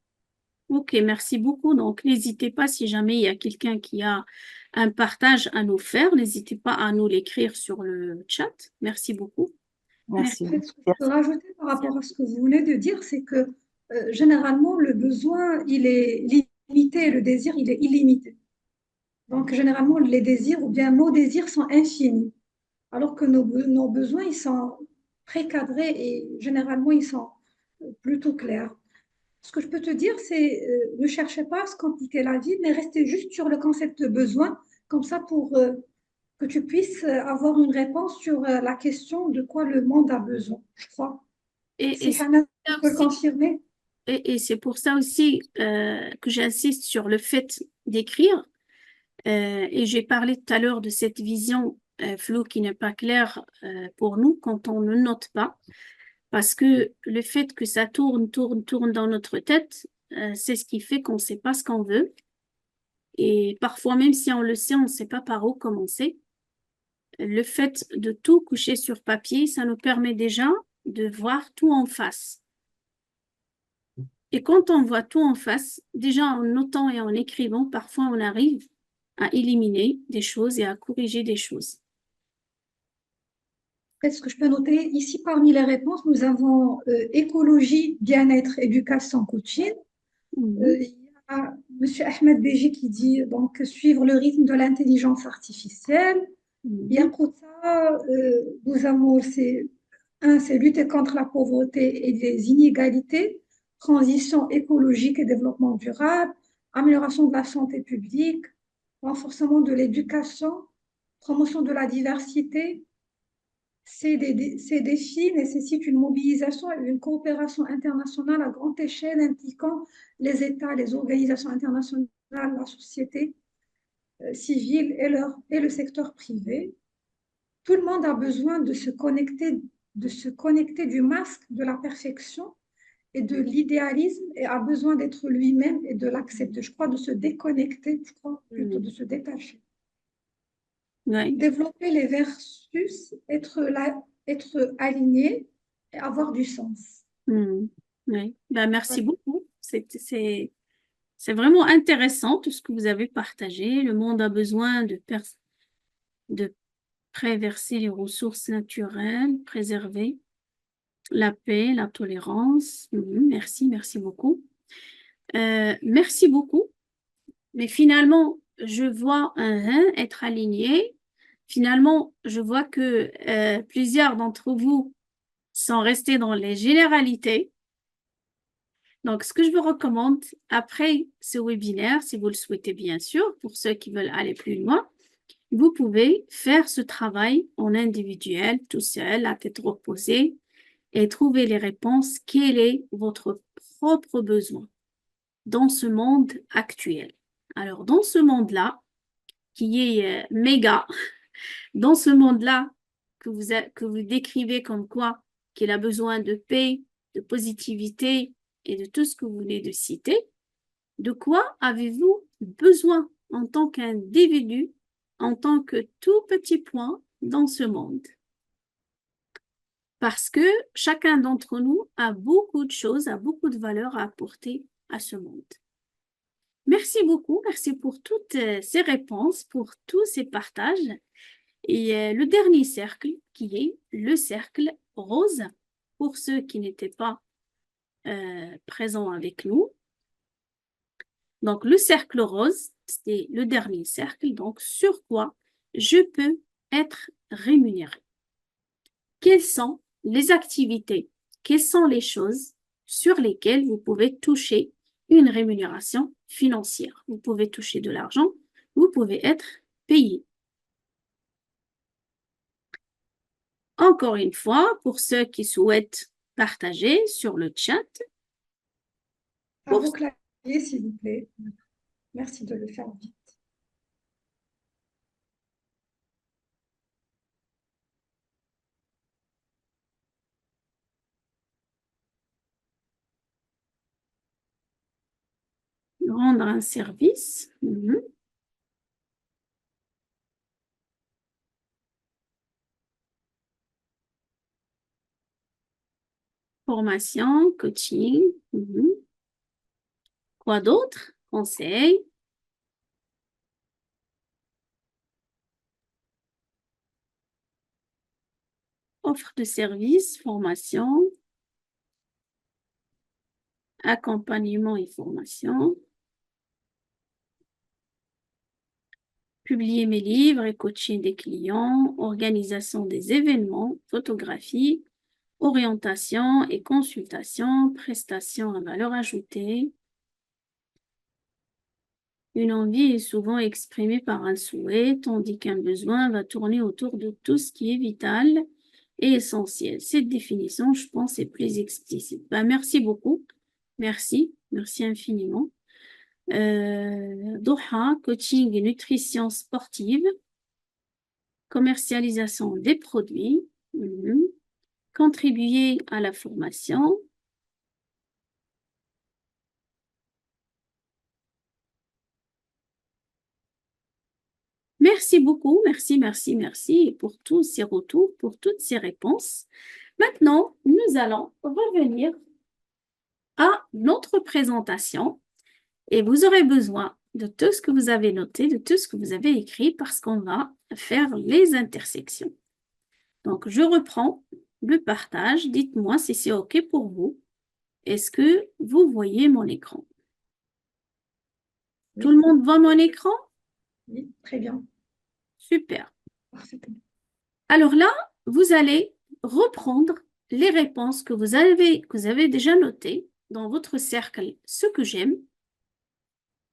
Ok, merci beaucoup. Donc, n'hésitez pas, si jamais il y a quelqu'un qui a un partage à nous faire, n'hésitez pas à nous l'écrire sur le chat. Merci beaucoup. Merci. Merci. En fait, ce que je peux Merci. rajouter par rapport à ce que vous venez de dire, c'est que généralement, le besoin, il est limité et le désir, il est illimité. Donc, généralement, les désirs ou bien nos désirs sont infinis, alors que nos besoins, ils sont précadrés et généralement, ils sont plutôt clairs. Ce que je peux te dire, c'est ne cherchez pas à se compliquer la vie, mais restez juste sur le concept de besoin, comme ça pour que tu puisses avoir une réponse sur la question de quoi le monde a besoin, je crois. Et Si c'est Hannah ça peut le aussi, confirmer. et c'est pour ça aussi que j'insiste sur le fait d'écrire. Et j'ai parlé tout à l'heure de cette vision floue qui n'est pas claire pour nous quand on ne note pas. Parce que le fait que ça tourne dans notre tête, c'est ce qui fait qu'on ne sait pas ce qu'on veut. Et parfois, même si on le sait, on ne sait pas par où commencer. Le fait de tout coucher sur papier, ça nous permet déjà de voir tout en face. Et quand on voit tout en face, déjà en notant et en écrivant, parfois on arrive à éliminer des choses et à corriger des choses. Est-ce que je peux noter ici parmi les réponses, nous avons écologie, bien-être, éducation, coaching. Mhm. Il y a Monsieur Ahmed Beji qui dit donc suivre le rythme de l'intelligence artificielle. Il y a Mhm. Kota, nous avons c'est lutter contre la pauvreté et les inégalités, transition écologique et développement durable, amélioration de la santé publique, renforcement de l'éducation, promotion de la diversité. Ces défis nécessitent une mobilisation et une coopération internationale à grande échelle impliquant les États, les organisations internationales, la société civile et le secteur privé. Tout le monde a besoin de se connecter de se connecter du masque de la perfection et de l'idéalisme et a besoin d'être lui-même et de l'accepter. Je crois de se déconnecter, je crois plutôt de se détacher. Ouais. Développer les versus, être aligné et avoir du sens. Oui. Ben, merci Ouais. beaucoup. C'est vraiment intéressant tout ce que vous avez partagé. Le monde a besoin de préserver les ressources naturelles, préserver la paix, la tolérance. Merci, merci beaucoup. Merci beaucoup. Mais finalement, je vois être aligné. Finalement, je vois que plusieurs d'entre vous sont restés dans les généralités. Donc, ce que je vous recommande après ce webinaire, si vous le souhaitez bien sûr, pour ceux qui veulent aller plus loin, vous pouvez faire ce travail en individuel, tout seul, à tête reposée, et trouver les réponses. Quel est votre propre besoin dans ce monde actuel? Alors, dans ce monde-là, qui est méga, dans ce monde-là que vous décrivez comme quoi qu'il a besoin de paix, de positivité et de tout ce que vous venez de citer, de quoi avez-vous besoin en tant qu'individu, en tant que tout petit point dans ce monde? Parce que chacun d'entre nous a beaucoup de choses, a beaucoup de valeurs à apporter à ce monde. Merci beaucoup, merci pour toutes ces réponses, pour tous ces partages. Et le dernier cercle, qui est le cercle rose, pour ceux qui n'étaient pas présents avec nous. Donc, le cercle rose, c'est le dernier cercle. Donc, sur quoi je peux être rémunéré? Quelles sont les activités? Quelles sont les choses sur lesquelles vous pouvez toucher une rémunération financière? Vous pouvez toucher de l'argent, vous pouvez être payé. Encore une fois, pour ceux qui souhaitent partager sur le chat, À vos claviers, s'il vous plaît. Merci de le faire vite. rendre un service. Formation, coaching. Quoi d'autre? Conseil. Offre de service, formation. Accompagnement et formation. Publier mes livres et coacher des clients. Organisation des événements, photographie. Orientation et consultation. Prestations à valeur ajoutée. Une envie est souvent exprimée par un souhait, tandis qu'un besoin va tourner autour de tout ce qui est vital et essentiel. Cette définition, je pense, est plus explicite. Merci beaucoup. Merci infiniment. Doha, coaching et nutrition sportive, commercialisation des produits, contribuer à la formation. Merci beaucoup, merci pour tous ces retours, pour toutes ces réponses. Maintenant, nous allons revenir à notre présentation et vous aurez besoin de tout ce que vous avez noté, de tout ce que vous avez écrit parce qu'on va faire les intersections. Donc, je reprends le partage. Dites-moi si c'est OK pour vous. Est-ce que vous voyez mon écran? Oui. Tout le monde voit mon écran? Oui, très bien. Super. Parfait. Alors là, vous allez reprendre les réponses que vous avez déjà notées dans votre cercle « Ce que j'aime »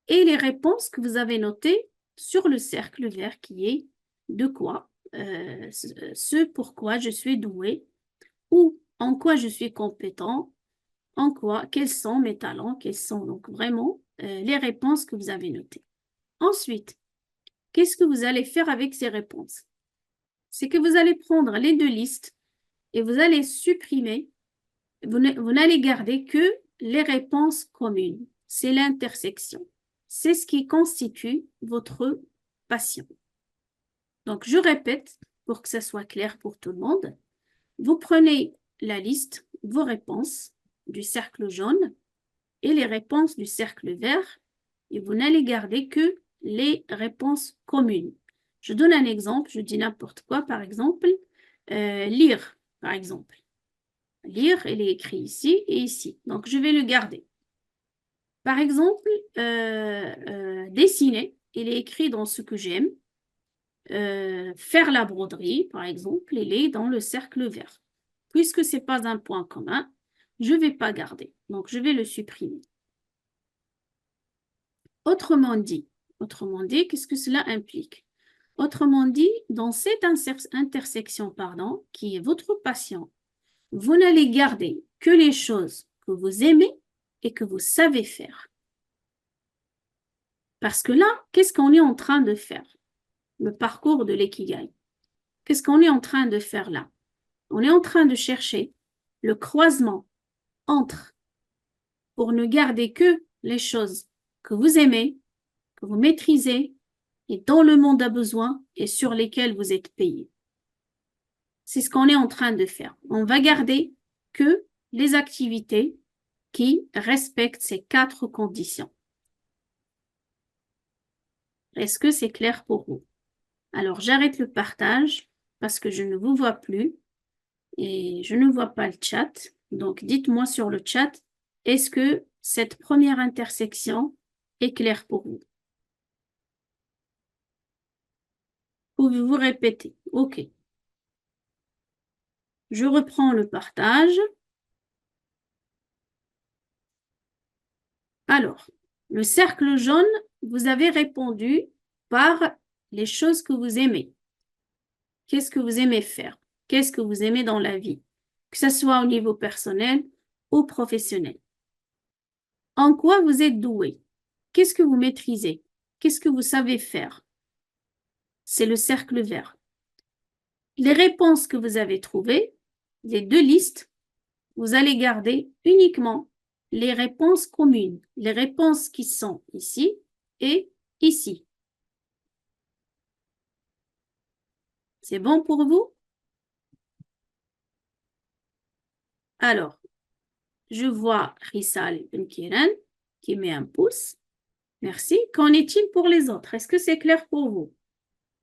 et les réponses que vous avez notées sur le cercle vert qui est « De quoi ce pourquoi je suis doué » ou « En quoi je suis compétent » en quoi, quels sont mes talents, quels sont donc vraiment les réponses que vous avez notées. Ensuite, qu'est-ce que vous allez faire avec ces réponses? C'est que vous allez prendre les deux listes et vous allez supprimer, vous n'allez garder que les réponses communes. C'est l'intersection. C'est ce qui constitue votre patient. Donc, je répète pour que ça soit clair pour tout le monde. Vous prenez la liste, vos réponses du cercle jaune et les réponses du cercle vert et vous n'allez garder que les réponses communes. Je donne un exemple, je dis n'importe quoi, par exemple, lire, par exemple. Lire, il est écrit ici et ici. Donc, je vais le garder. Par exemple, dessiner, il est écrit dans ce que j'aime. Faire la broderie, par exemple, il est dans le cercle vert. Puisque ce n'est pas un point commun, je ne vais pas garder. Donc, je vais le supprimer. Autrement dit, qu'est-ce que cela implique? Autrement dit, dans cette intersection, qui est votre patient, vous n'allez garder que les choses que vous aimez et que vous savez faire. Parce que là, qu'est-ce qu'on est en train de faire? Le parcours de l'ikigai. Qu'est-ce qu'on est en train de faire là? On est en train de chercher le croisement entre, pour ne garder que les choses que vous aimez, que vous maîtrisez et dont le monde a besoin et sur lesquelles vous êtes payé. C'est ce qu'on est en train de faire. On va garder que les activités qui respectent ces 4 conditions. Est-ce que c'est clair pour vous? Alors, j'arrête le partage parce que je ne vous vois plus et je ne vois pas le chat. Donc, dites-moi sur le chat, est-ce que cette première intersection est claire pour vous? Pouvez-vous répéter? OK. Je reprends le partage. Alors, le cercle jaune, vous avez répondu par les choses que vous aimez. Qu'est-ce que vous aimez faire? Qu'est-ce que vous aimez dans la vie? Que ce soit au niveau personnel ou professionnel. En quoi vous êtes doué? Qu'est-ce que vous maîtrisez? Qu'est-ce que vous savez faire? C'est le cercle vert. Les réponses que vous avez trouvées, les 2 listes, vous allez garder uniquement les réponses communes, les réponses qui sont ici et ici. C'est bon pour vous? Alors, je vois Rissal Ben Kiran qui met un pouce. Merci. Qu'en est-il pour les autres? Est-ce que c'est clair pour vous?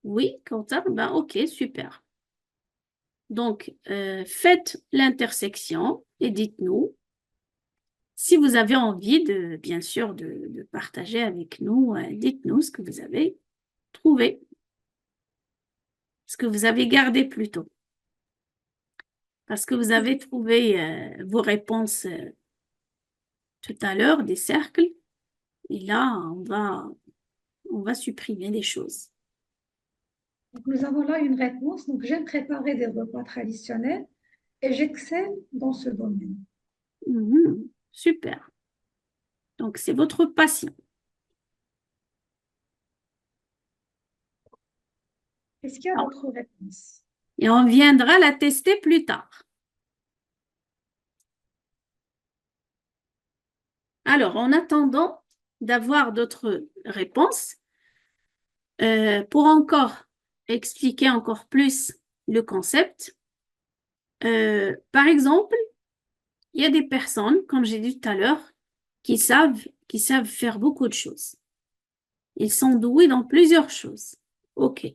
Oui, Kautar? Ben, ok, super. Donc, faites l'intersection et dites-nous si vous avez envie de, bien sûr, de partager avec nous, dites-nous ce que vous avez trouvé, ce que vous avez gardé plutôt. Parce que vous avez trouvé vos réponses tout à l'heure, des cercles, et là, on va supprimer des choses. Donc, nous avons là une réponse. Donc, j'aime préparer des repas traditionnels et j'excelle dans ce domaine. Super. Donc, c'est votre passion. Est-ce qu'il y a d'autres réponses? Et on viendra la tester plus tard. Alors, en attendant d'avoir d'autres réponses, pour encore expliquer encore plus le concept, par exemple, il y a des personnes, comme j'ai dit tout à l'heure, qui savent faire beaucoup de choses. Ils sont doués dans plusieurs choses. OK.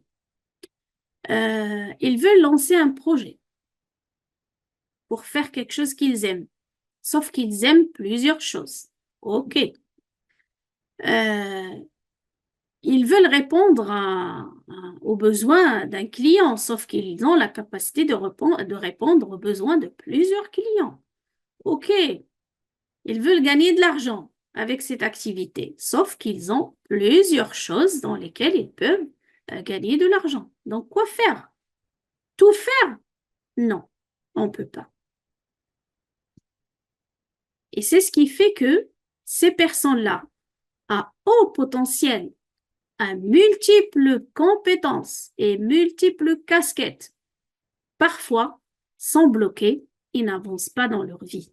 Ils veulent lancer un projet pour faire quelque chose qu'ils aiment. Sauf qu'ils aiment plusieurs choses. OK. Ils veulent répondre aux besoins d'un client, sauf qu'ils ont la capacité de répondre aux besoins de plusieurs clients. OK. Ils veulent gagner de l'argent avec cette activité, sauf qu'ils ont plusieurs choses dans lesquelles ils peuvent gagner de l'argent. Donc, quoi faire? Tout faire? Non, on ne peut pas. Et c'est ce qui fait que ces personnes-là, à haut potentiel, à multiples compétences et multiples casquettes, parfois, sont bloqués, ils n'avancent pas dans leur vie.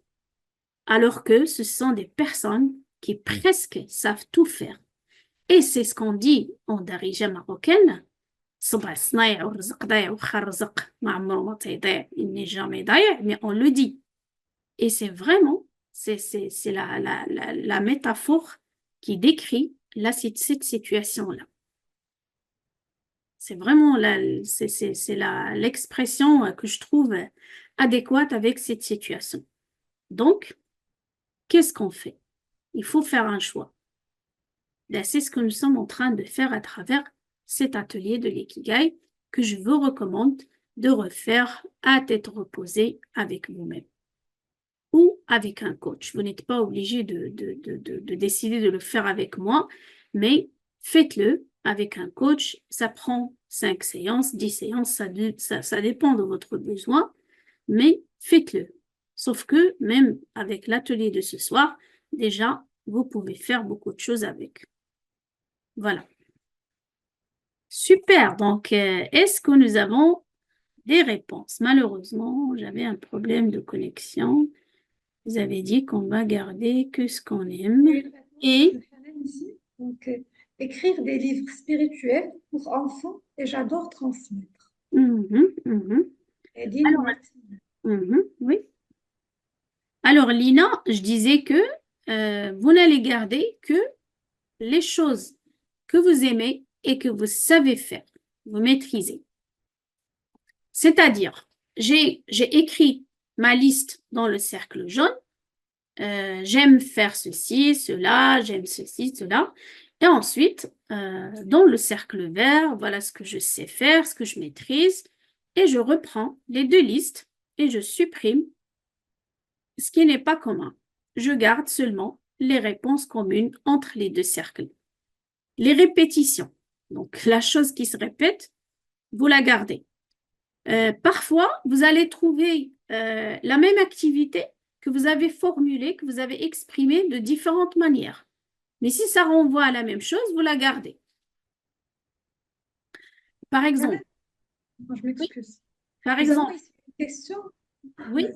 Alors que ce sont des personnes qui presque savent tout faire. Et c'est ce qu'on dit en darija marocaine. صبع صنايع والرزق ضايع وخا الرزق ما عمره ما تيضيع il n'est jamais ضايع mais on le dit et c'est vraiment c'est la métaphore qui décrit cette situation-là. C'est vraiment l'expression que je trouve adéquate avec cette situation. Donc, qu'est-ce qu'on fait? Il faut faire un choix. Là, c'est ce que nous sommes en train de faire à travers cet atelier de l'ikigai que je vous recommande de refaire à tête reposée avec vous-même ou avec un coach. Vous n'êtes pas obligé de décider de le faire avec moi, mais faites-le avec un coach. Ça prend 5 séances, 10 séances, ça dépend de votre besoin, mais faites-le. Sauf que même avec l'atelier de ce soir, déjà, vous pouvez faire beaucoup de choses avec. Voilà. Super. Donc, est-ce que nous avons des réponses? Malheureusement, j'avais un problème de connexion. Vous avez dit qu'on va garder que ce qu'on aime. Et ici, donc, écrire des livres spirituels pour enfants et j'adore transmettre. Et Alors, oui. Alors, Lina, je disais que vous n'allez garder que les choses que vous aimez et que vous savez faire, vous maîtrisez. C'est-à-dire, j'ai écrit ma liste dans le cercle jaune. J'aime faire ceci, cela, j'aime ceci, cela. Et ensuite, dans le cercle vert, voilà ce que je sais faire, ce que je maîtrise. Et je reprends les deux listes et je supprime ce qui n'est pas commun. Je garde seulement les réponses communes entre les deux cercles. Les répétitions. Donc, la chose qui se répète, vous la gardez. Parfois, vous allez trouver la même activité que vous avez formulée, que vous avez exprimée de différentes manières. Mais si ça renvoie à la même chose, vous la gardez. Par exemple. Je m'excuse. Par Nous avons exemple. ici une question. Oui.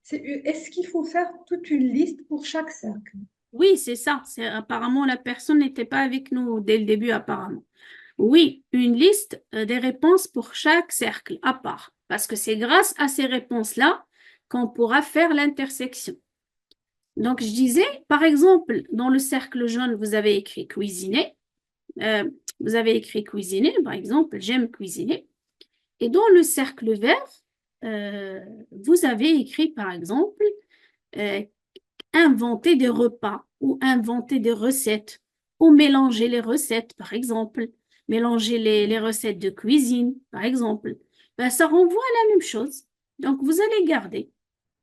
Est-ce qu'il faut faire toute une liste pour chaque cercle? Oui, c'est ça. Apparemment, la personne n'était pas avec nous dès le début, apparemment. Oui, une liste des réponses pour chaque cercle à part. Parce que c'est grâce à ces réponses-là qu'on pourra faire l'intersection. Donc, je disais, par exemple, dans le cercle jaune, vous avez écrit cuisiner. Vous avez écrit cuisiner, par exemple, j'aime cuisiner. Et dans le cercle vert, vous avez écrit, par exemple, inventer des repas ou inventer des recettes ou mélanger les recettes, par exemple. Mélanger les recettes de cuisine, par exemple. Ben, ça renvoie à la même chose. Donc, vous allez garder.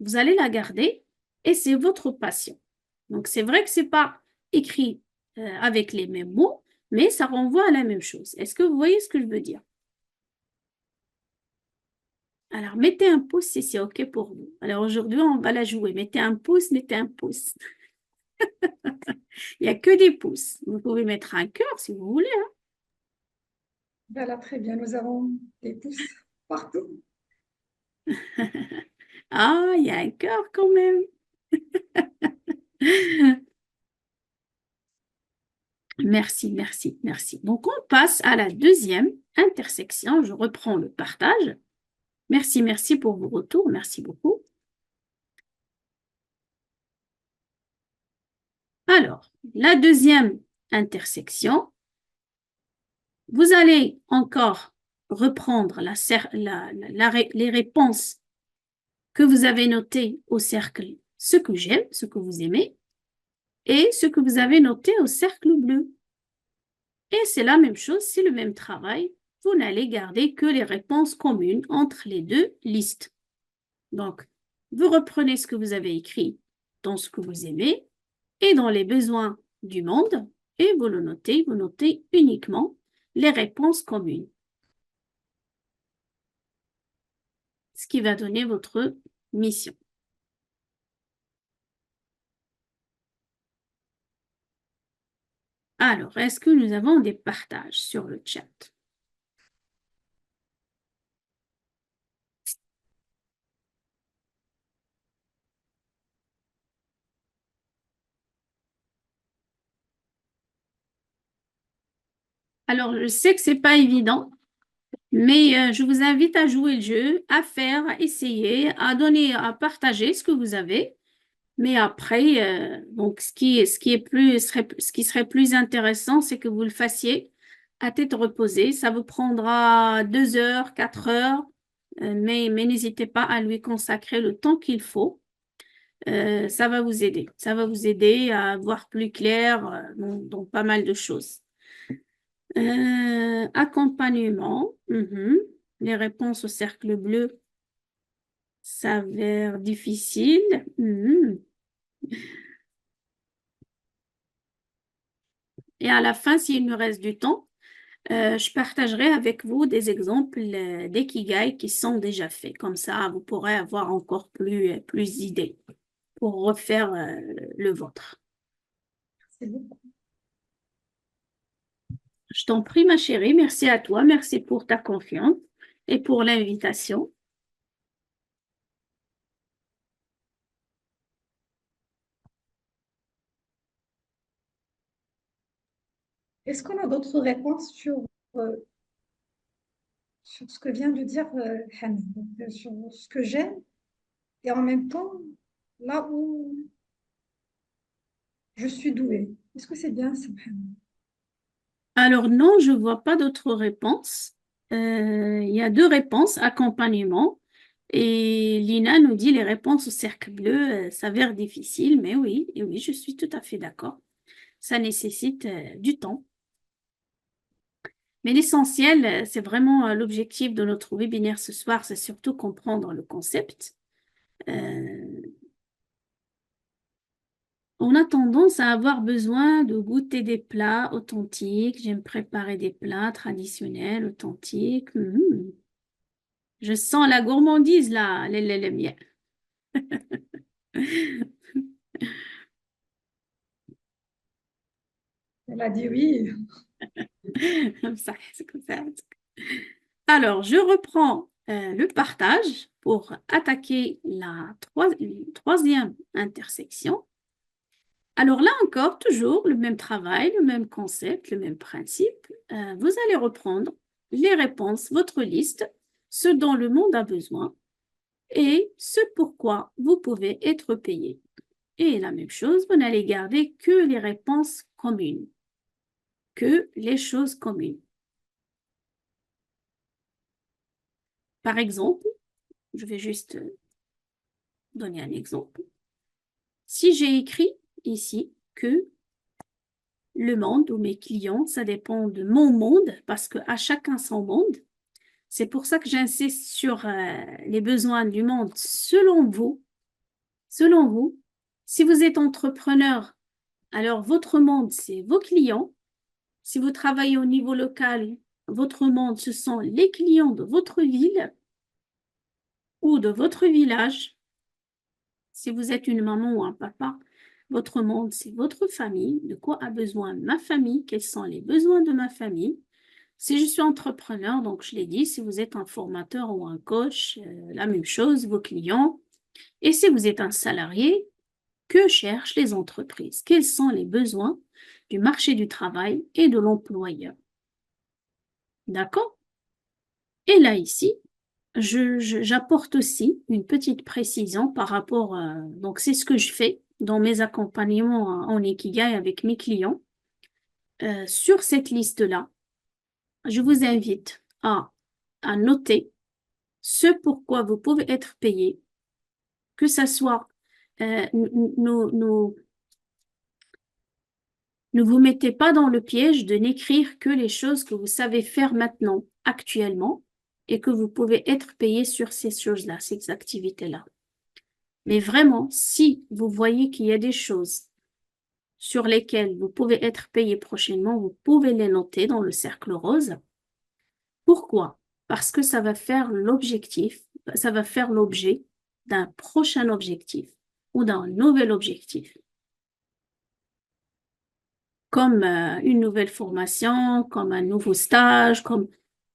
Vous allez la garder et c'est votre passion. Donc, c'est vrai que ce n'est pas écrit avec les mêmes mots, mais ça renvoie à la même chose. Est-ce que vous voyez ce que je veux dire? Alors, mettez un pouce si c'est OK pour vous. Alors, aujourd'hui, on va la jouer. Mettez un pouce, mettez un pouce. Il n'y a que des pouces. Vous pouvez mettre un cœur si vous voulez. Hein. Voilà, très bien. Nous avons des pouces partout. Ah, il y a un cœur quand même. Merci, merci, merci. Donc, on passe à la deuxième intersection. Je reprends le partage. Merci, merci pour vos retours. Merci beaucoup. Alors, la deuxième intersection, vous allez encore reprendre les réponses que vous avez notées au cercle ce que j'aime, ce que vous aimez, et ce que vous avez noté au cercle bleu. Et c'est la même chose, c'est le même travail. Vous n'allez garder que les réponses communes entre les deux listes. Donc, vous reprenez ce que vous avez écrit dans ce que vous aimez et dans les besoins du monde et vous notez uniquement les réponses communes. Ce qui va donner votre mission. Alors, est-ce que nous avons des partages sur le chat? Alors, je sais que c'est pas évident, mais je vous invite à jouer le jeu, à faire, à essayer, à donner, à partager ce que vous avez. Mais après, donc, ce qui serait plus intéressant, c'est que vous le fassiez à tête reposée. Ça vous prendra 2 heures, 4 heures, mais n'hésitez pas à lui consacrer le temps qu'il faut. Ça va vous aider. Ça va vous aider à voir plus clair dans pas mal de choses. Accompagnement. Les réponses au cercle bleu s'avèrent difficiles. Et à la fin, s'il nous reste du temps, je partagerai avec vous des exemples d'ikigai qui sont déjà faits. Comme ça, vous pourrez avoir encore plus d'idées pour refaire le vôtre. C'est beaucoup. Je t'en prie, ma chérie. Merci à toi. Merci pour ta confiance et pour l'invitation. Est-ce qu'on a d'autres réponses euh, sur ce que vient de dire Hannah, donc, sur ce que j'aime et en même temps là où je suis douée? Est-ce que c'est bien ça, Hannah? Alors non, je ne vois pas d'autres réponses. Il y a 2 réponses, accompagnement. Et Lina nous dit les réponses au cercle bleu s'avèrent difficiles, mais oui, et oui, je suis tout à fait d'accord. Ça nécessite du temps. Mais l'essentiel, c'est vraiment l'objectif de notre webinaire ce soir, c'est surtout comprendre le concept. On a tendance à avoir besoin de goûter des plats authentiques. J'aime préparer des plats traditionnels, authentiques. Je sens la gourmandise là, les miens. Elle a dit oui. Ça, c'est comme ça. Alors, je reprends le partage pour attaquer la troisième intersection. Alors là encore, toujours le même travail, le même concept, le même principe. Vous allez reprendre les réponses, votre liste, ce dont le monde a besoin et ce pourquoi vous pouvez être payé. Et la même chose, vous n'allez garder que les réponses communes, que les choses communes. Par exemple, je vais juste donner un exemple. Si j'ai écrit ici que le monde ou mes clients, ça dépend de mon monde parce qu'à chacun son monde. C'est pour ça que j'insiste sur les besoins du monde selon vous. Selon vous, si vous êtes entrepreneur, alors votre monde, c'est vos clients. Si vous travaillez au niveau local, votre monde, ce sont les clients de votre ville ou de votre village. Si vous êtes une maman ou un papa, votre monde, c'est votre famille. De quoi a besoin ma famille? Quels sont les besoins de ma famille? Si je suis entrepreneur, donc je l'ai dit, si vous êtes un formateur ou un coach, la même chose, vos clients. Et si vous êtes un salarié, que cherchent les entreprises? Quels sont les besoins du marché du travail et de l'employeur? D'accord? Et là, ici, j'apporte aussi une petite précision par rapport, donc c'est ce que je fais dans mes accompagnements en Ikigai avec mes clients. Sur cette liste-là, je vous invite à noter ce pourquoi vous pouvez être payé, que ça soit, ne vous mettez pas dans le piège de n'écrire que les choses que vous savez faire maintenant, actuellement, et que vous pouvez être payé sur ces choses-là, ces activités-là. Mais vraiment, si vous voyez qu'il y a des choses sur lesquelles vous pouvez être payé prochainement, vous pouvez les noter dans le cercle rose. Pourquoi? Parce que ça va faire ça va faire l'objet d'un prochain objectif ou d'un nouvel objectif. Comme une nouvelle formation, comme un nouveau stage, comme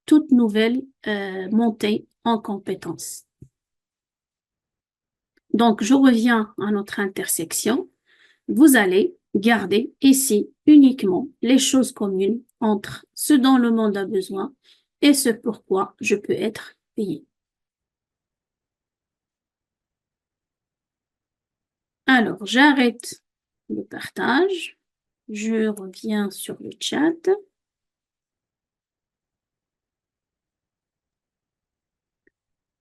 toute nouvelle montée en compétences. Donc, je reviens à notre intersection. Vous allez garder ici uniquement les choses communes entre ce dont le monde a besoin et ce pourquoi je peux être payé. Alors, j'arrête le partage. Je reviens sur le chat.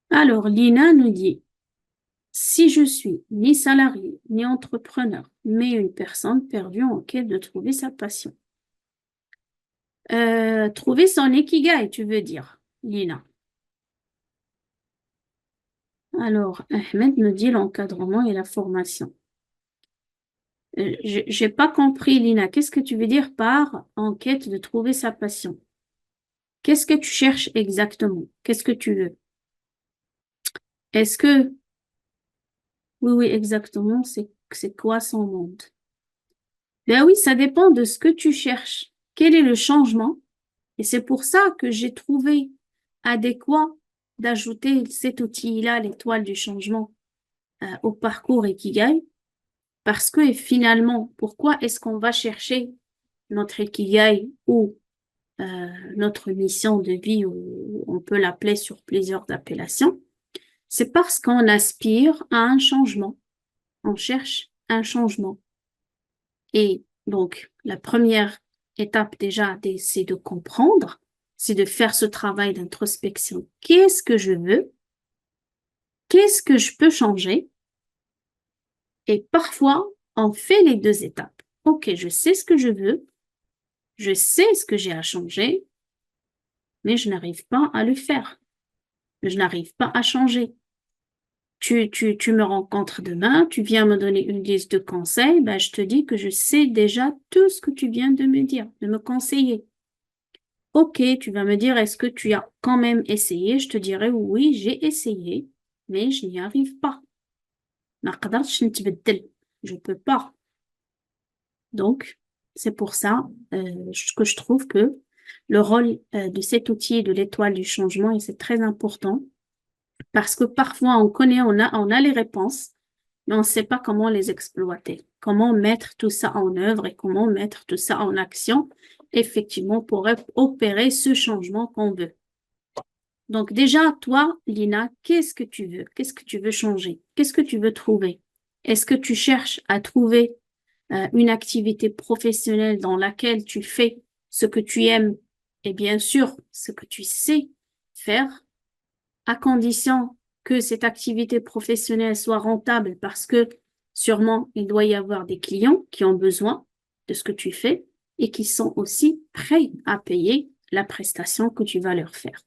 Alors, Lina nous dit, si je suis ni salarié, ni entrepreneur, mais une personne perdue en quête de trouver sa passion. Trouver son ikigai, tu veux dire, Lina. Alors, Ahmed nous dit l'encadrement et la formation. J'ai pas compris, Lina. Qu'est-ce que tu veux dire par en quête de trouver sa passion? Qu'est-ce que tu cherches exactement? Qu'est-ce que tu veux? Est-ce que... Oui, oui, exactement. C'est quoi son monde? Ben oui, ça dépend de ce que tu cherches. Quel est le changement? Et c'est pour ça que j'ai trouvé adéquat d'ajouter cet outil-là, l'étoile du changement, au parcours Ikigai. Parce que finalement, pourquoi est-ce qu'on va chercher notre Ikigai ou notre mission de vie, ou on peut l'appeler sur plusieurs appellations? C'est parce qu'on aspire à un changement. On cherche un changement. Et donc, la première étape déjà, c'est de comprendre, c'est de faire ce travail d'introspection. Qu'est-ce que je veux? Qu'est-ce que je peux changer? Et parfois, on fait les deux étapes. Ok, je sais ce que je veux, je sais ce que j'ai à changer, mais je n'arrive pas à le faire. Je n'arrive pas à changer. Tu me rencontres demain, tu viens me donner une liste de conseils, ben, je te dis que je sais déjà tout ce que tu viens de me dire, de me conseiller. Ok, tu vas me dire, est-ce que tu as quand même essayé? Je te dirai, oui, j'ai essayé, mais je n'y arrive pas. Je peux pas. Donc, c'est pour ça que je trouve que le rôle de cet outil de l'étoile du changement, et c'est très important, parce que parfois on connaît, on a les réponses, mais on ne sait pas comment les exploiter, comment mettre tout ça en œuvre et comment mettre tout ça en action, effectivement, pour opérer ce changement qu'on veut. Donc déjà, toi, Lina, qu'est-ce que tu veux? Qu'est-ce que tu veux changer? Qu'est-ce que tu veux trouver? Est-ce que tu cherches à trouver une activité professionnelle dans laquelle tu fais ce que tu aimes et bien sûr ce que tu sais faire, à condition que cette activité professionnelle soit rentable parce que sûrement il doit y avoir des clients qui ont besoin de ce que tu fais et qui sont aussi prêts à payer la prestation que tu vas leur faire.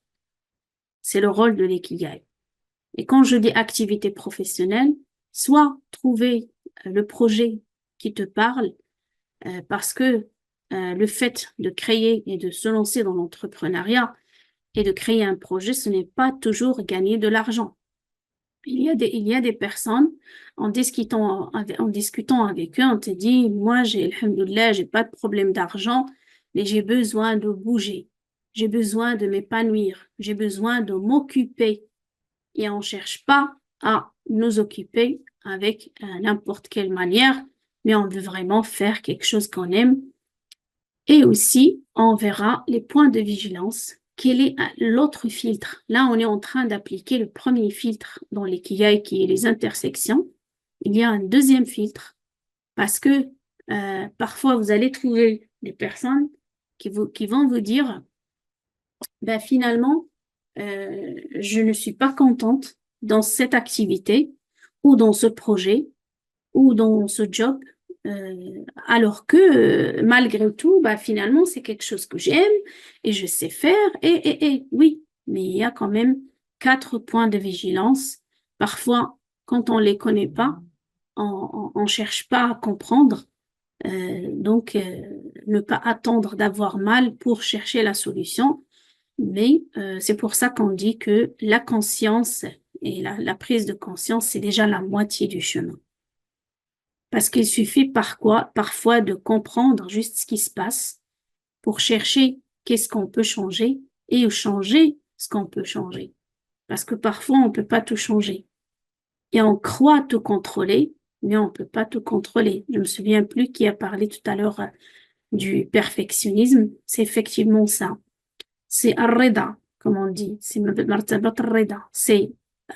C'est le rôle de l'ikigai. Et quand je dis activité professionnelle, soit trouver le projet qui te parle, parce que le fait de créer et de se lancer dans l'entrepreneuriat et de créer un projet, ce n'est pas toujours gagner de l'argent. Il y a des personnes, en discutant avec eux, on te dit, moi, alhamdoulilah, j'ai pas de problème d'argent, mais j'ai besoin de bouger. J'ai besoin de m'épanouir. J'ai besoin de m'occuper. Et on cherche pas à nous occuper avec n'importe quelle manière, mais on veut vraiment faire quelque chose qu'on aime. Et aussi, on verra les points de vigilance. Quel est l'autre filtre? Là, on est en train d'appliquer le premier filtre dans l'ikigai qui est les intersections. Il y a un deuxième filtre parce que parfois, vous allez trouver des personnes qui vont vous dire, ben, finalement, je ne suis pas contente dans cette activité ou dans ce projet ou dans ce job, alors que malgré tout, bah, finalement, c'est quelque chose que j'aime et je sais faire. Et oui, mais il y a quand même 4 points de vigilance. Parfois, quand on les connaît pas, on cherche pas à comprendre. Donc, ne pas attendre d'avoir mal pour chercher la solution. Mais c'est pour ça qu'on dit que la conscience et la prise de conscience, c'est déjà la moitié du chemin. Parce qu'il suffit parfois de comprendre juste ce qui se passe pour chercher qu'est-ce qu'on peut changer et changer ce qu'on peut changer. Parce que parfois, on ne peut pas tout changer. Et on croit tout contrôler, mais on ne peut pas tout contrôler. Je ne me souviens plus qui a parlé tout à l'heure du perfectionnisme. C'est effectivement ça. C'est ar-rida, comme on dit. C'est martabat ar-rida.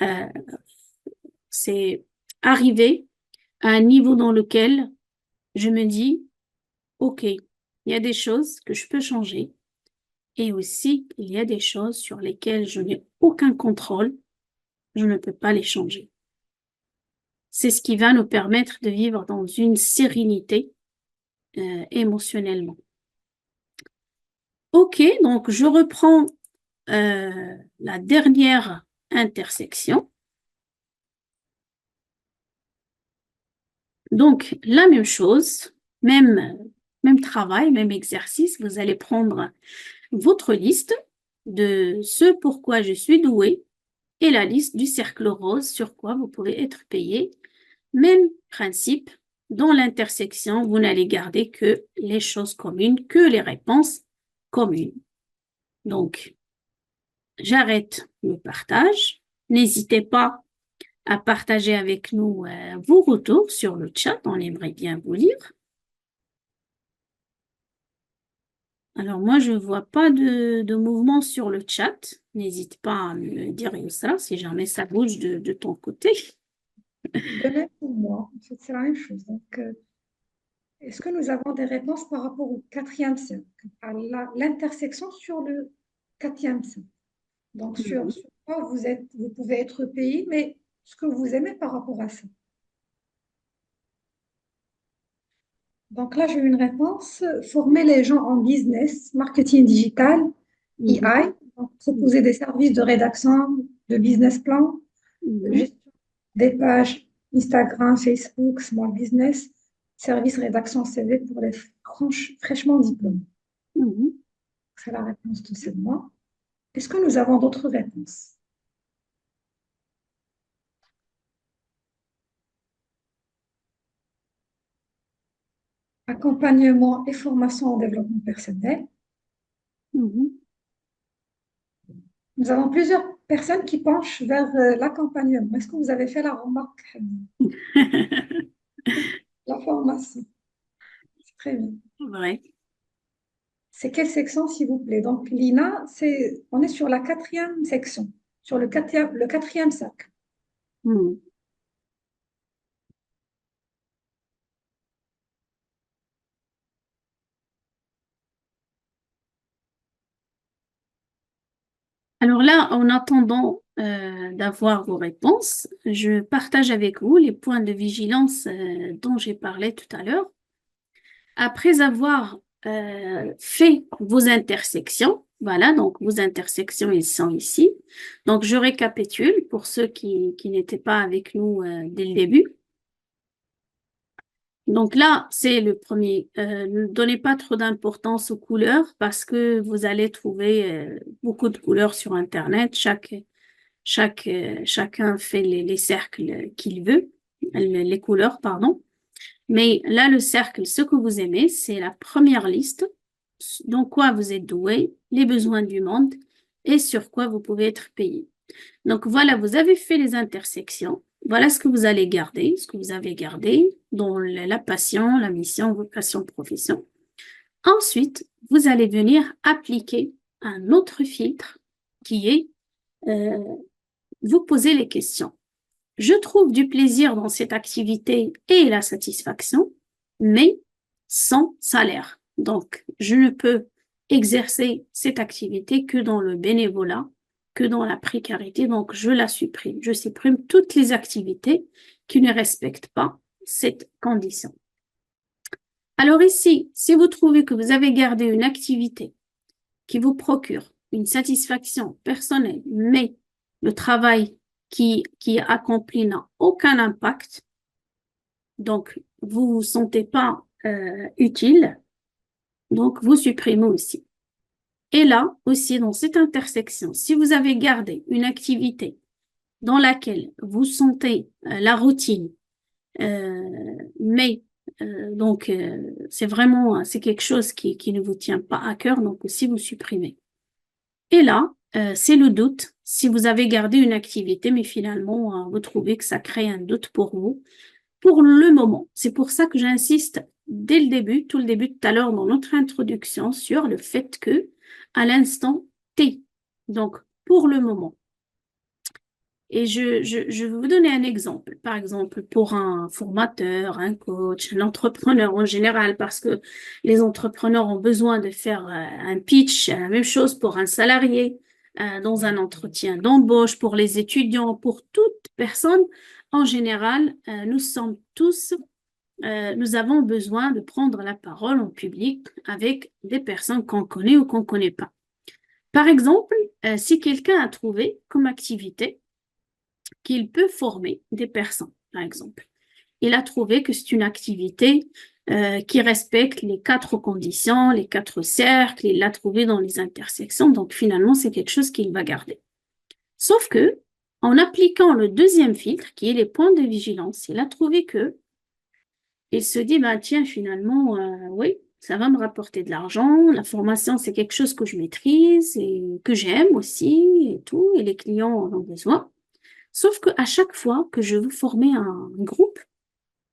Euh, c'est arriver à un niveau dans lequel je me dis, OK, il y a des choses que je peux changer. Et aussi, il y a des choses sur lesquelles je n'ai aucun contrôle. Je ne peux pas les changer. C'est ce qui va nous permettre de vivre dans une sérénité émotionnellement. OK, donc je reprends la dernière intersection. Donc, la même chose, même travail, même exercice. Vous allez prendre votre liste de ce pourquoi je suis doué et la liste du cercle rose sur quoi vous pouvez être payé. Même principe, dans l'intersection, vous n'allez garder que les choses communes, que les réponses communes. Donc, j'arrête le partage. N'hésitez pas à partager avec nous vos retours sur le chat. On aimerait bien vous lire. Alors, moi, je ne vois pas de mouvement sur le chat. N'hésite pas à me dire, Yousra, si jamais ça bouge de ton côté. De même pour moi, en fait, c'est la même chose. Donc, est-ce que nous avons des réponses par rapport au quatrième cercle, à l'intersection sur le quatrième cercle? Donc, sur quoi vous pouvez être payé, mais ce que vous aimez par rapport à ça. Donc là, j'ai une réponse. Former les gens en business, marketing digital, EI, donc proposer des services de rédaction, de business plan, gestion des pages Instagram, Facebook, small business, service rédaction CV pour les fraîchement diplômés. C'est la réponse de ces mois. Est-ce que nous avons d'autres réponses? Accompagnement et formation en développement personnel. Nous avons plusieurs personnes qui penchent vers l'accompagnement. Est-ce que vous avez fait la remarque? La formation. C'est très bien. Vrai. C'est quelle section, s'il vous plaît? Donc, Lina, on est sur la quatrième section, sur le quatrième cercle. Alors là, en attendant d'avoir vos réponses, je partage avec vous les points de vigilance dont j'ai parlé tout à l'heure. Après avoir fait vos intersections, voilà, donc vos intersections, ils sont ici. Donc, je récapitule pour ceux qui n'étaient pas avec nous dès le début. Donc là, c'est le premier. Ne donnez pas trop d'importance aux couleurs parce que vous allez trouver beaucoup de couleurs sur Internet. Chacun fait les cercles qu'il veut, les couleurs, pardon. Mais là, le cercle, ce que vous aimez, c'est la première liste. Dans quoi vous êtes doué, les besoins du monde et sur quoi vous pouvez être payé. Donc voilà, vous avez fait les intersections. Voilà ce que vous allez garder, ce que vous avez gardé dans la passion, la mission, vocation, profession. Ensuite, vous allez venir appliquer un autre filtre qui est vous poser les questions. Je trouve du plaisir dans cette activité et la satisfaction, mais sans salaire. Donc, je ne peux exercer cette activité que dans le bénévolat, que dans la précarité. Donc, je la supprime. Je supprime toutes les activités qui ne respectent pas cette condition. Alors ici, si vous trouvez que vous avez gardé une activité qui vous procure une satisfaction personnelle, mais le travail qui est accompli n'a aucun impact, donc vous ne vous sentez pas utile, donc vous supprimez aussi. Et là aussi, dans cette intersection, si vous avez gardé une activité dans laquelle vous sentez la routine, mais donc c'est quelque chose qui ne vous tient pas à cœur, donc aussi vous supprimez. Et là, c'est le doute. Si vous avez gardé une activité, mais finalement, vous trouvez que ça crée un doute pour vous, pour le moment. C'est pour ça que j'insiste dès le début, tout le début tout à l'heure dans notre introduction sur le fait que à l'instant T. Donc, pour le moment. Et je vais vous donner un exemple. Par exemple, pour un formateur, un coach, un entrepreneur en général, parce que les entrepreneurs ont besoin de faire un pitch, la même chose pour un salarié, dans un entretien d'embauche, pour les étudiants, pour toute personne. En général, nous sommes tous, nous avons besoin de prendre la parole en public avec des personnes qu'on connaît ou qu'on ne connaît pas. Par exemple, si quelqu'un a trouvé comme activité qu'il peut former des personnes, par exemple. Il a trouvé que c'est une activité qui respecte les 4 conditions, les 4 cercles, il l'a trouvé dans les intersections, donc finalement, c'est quelque chose qu'il va garder. Sauf que, en appliquant le deuxième filtre, qui est les points de vigilance, il a trouvé que, il se dit, bah, tiens, finalement, oui, ça va me rapporter de l'argent, la formation, c'est quelque chose que je maîtrise et que j'aime aussi, et tout, et les clients en ont besoin. Sauf qu'à chaque fois que je veux former un groupe,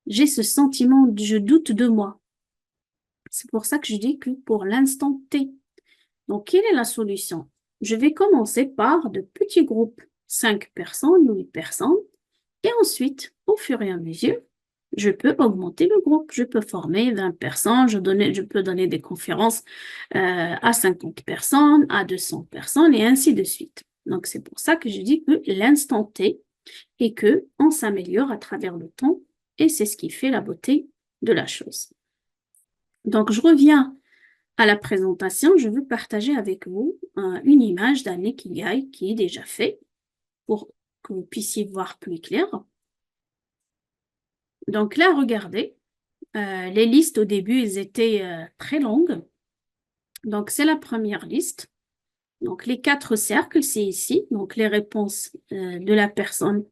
j'ai ce sentiment de je doute de moi. C'est pour ça que je dis que pour l'instant T. Donc, quelle est la solution? Je vais commencer par de petits groupes, 5 personnes, 8 personnes, et ensuite, au fur et à mesure, je peux augmenter le groupe. Je peux former 20 personnes, je peux donner des conférences à 50 personnes, à 200 personnes, et ainsi de suite. Donc, c'est pour ça que je dis que l'instant T et qu'on s'améliore à travers le temps, et c'est ce qui fait la beauté de la chose. Donc, je reviens à la présentation. Je veux partager avec vous une image d'un Ikigai qui est déjà fait pour que vous puissiez voir plus clair. Donc là, regardez, les listes au début, elles étaient très longues. Donc, c'est la première liste. Donc, les 4 cercles, c'est ici. Donc, les réponses de la personne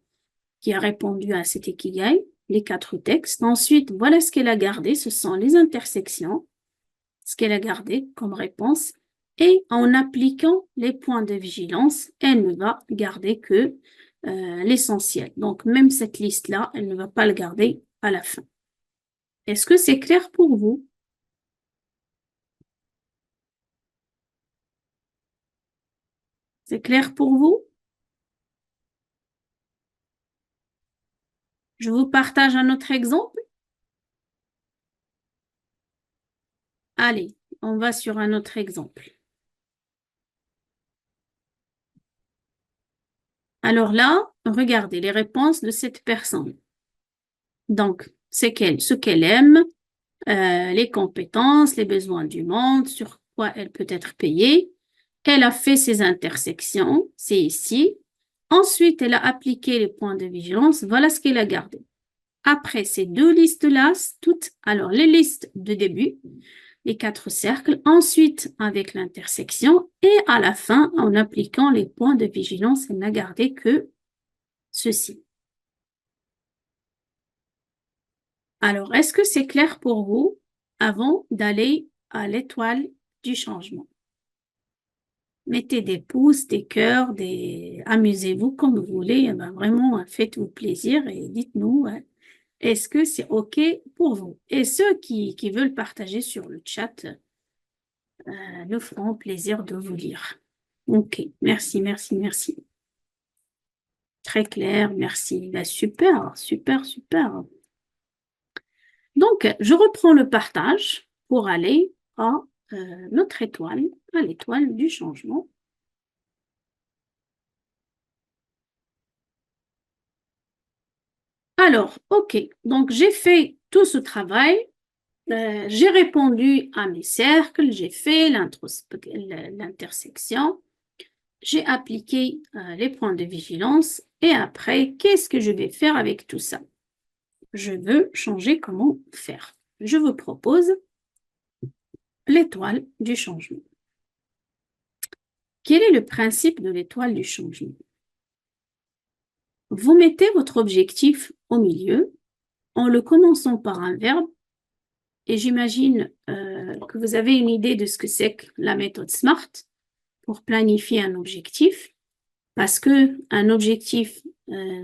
qui a répondu à cet Ikigai, les 4 textes. Ensuite, voilà ce qu'elle a gardé. Ce sont les intersections, ce qu'elle a gardé comme réponse. Et en appliquant les points de vigilance, elle ne va garder que l'essentiel. Donc, même cette liste-là, elle ne va pas le garder à la fin. Est-ce que c'est clair pour vous? C'est clair pour vous? Je vous partage un autre exemple. Allez, on va sur un autre exemple. Alors là, regardez les réponses de cette personne. Donc, c'est ce qu'elle aime, les compétences, les besoins du monde, sur quoi elle peut être payée. Elle a fait ses intersections, c'est ici. Ensuite, elle a appliqué les points de vigilance. Voilà ce qu'elle a gardé. Après ces 2 listes-là, toutes, alors les listes de début, les 4 cercles, ensuite avec l'intersection et à la fin, en appliquant les points de vigilance, elle n'a gardé que ceci. Alors, est-ce que c'est clair pour vous avant d'aller à l'étoile du changement? Mettez des pouces, des cœurs, amusez-vous comme vous voulez. Eh ben, vraiment, faites-vous plaisir et dites-nous, est-ce que c'est OK pour vous? Et ceux qui veulent partager sur le chat nous feront plaisir de vous lire. OK, merci, merci, merci. Très clair, merci. Ben, super, super, super. Donc, je reprends le partage pour aller à notre étoile, à l'étoile du changement. Alors, OK, donc j'ai fait tout ce travail. J'ai répondu à mes cercles, j'ai fait l'intersection, j'ai appliqué les points de vigilance et après, qu'est-ce que je vais faire avec tout ça? Je veux changer comment faire. Je vous propose l'étoile du changement. Quel est le principe de l'étoile du changement? Vous mettez votre objectif au milieu en le commençant par un verbe. Et j'imagine que vous avez une idée de ce que c'est que la méthode SMART pour planifier un objectif, parce que un objectif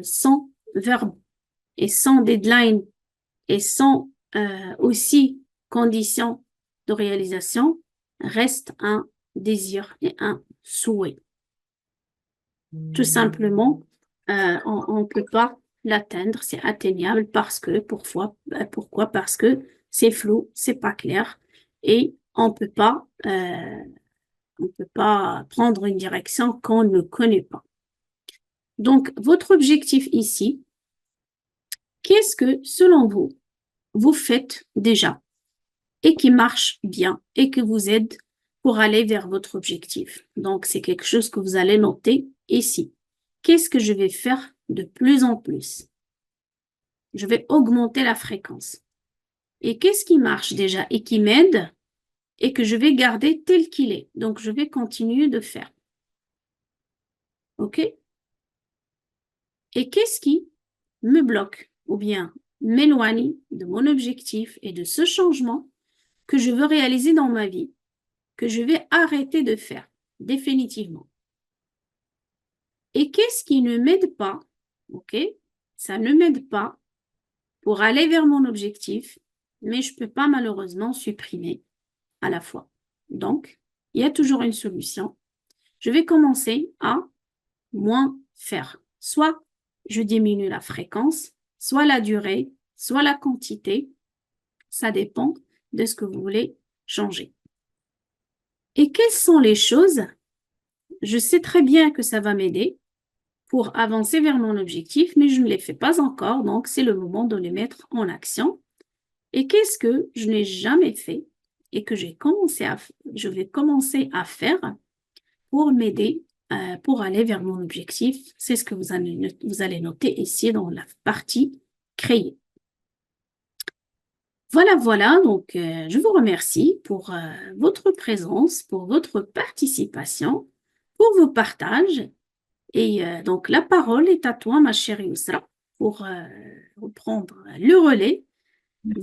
sans verbe et sans deadline et sans aussi condition de réalisation reste un désir et un souhait. Tout simplement, on ne peut pas l'atteindre, c'est atteignable parce que, pourquoi? Parce que c'est flou, c'est pas clair et on peut pas prendre une direction qu'on ne connaît pas. Donc, votre objectif ici, qu'est-ce que, selon vous, vous faites déjà et qui marche bien et que vous aide pour aller vers votre objectif? Donc, c'est quelque chose que vous allez noter ici. Qu'est-ce que je vais faire de plus en plus? Je vais augmenter la fréquence. Et qu'est-ce qui marche déjà et qui m'aide et que je vais garder tel qu'il est? Donc, je vais continuer de faire. OK? Et qu'est-ce qui me bloque ou bien m'éloigne de mon objectif et de ce changement que je veux réaliser dans ma vie, que je vais arrêter de faire définitivement? Et qu'est-ce qui ne m'aide pas? OK? Ça ne m'aide pas pour aller vers mon objectif, mais je ne peux pas malheureusement supprimer à la fois. Donc, il y a toujours une solution. Je vais commencer à moins faire. Soit je diminue la fréquence, soit la durée, soit la quantité. Ça dépend de ce que vous voulez changer. Et quelles sont les choses? Je sais très bien que ça va m'aider pour avancer vers mon objectif, mais je ne les fais pas encore, donc c'est le moment de les mettre en action. Et qu'est-ce que je n'ai jamais fait et que je vais commencer à faire pour m'aider, pour aller vers mon objectif? C'est ce que vous allez noter ici dans la partie créer. Voilà, donc je vous remercie pour votre présence, pour votre participation, pour vos partages. Et donc la parole est à toi, ma chère Yousra, pour reprendre le relais.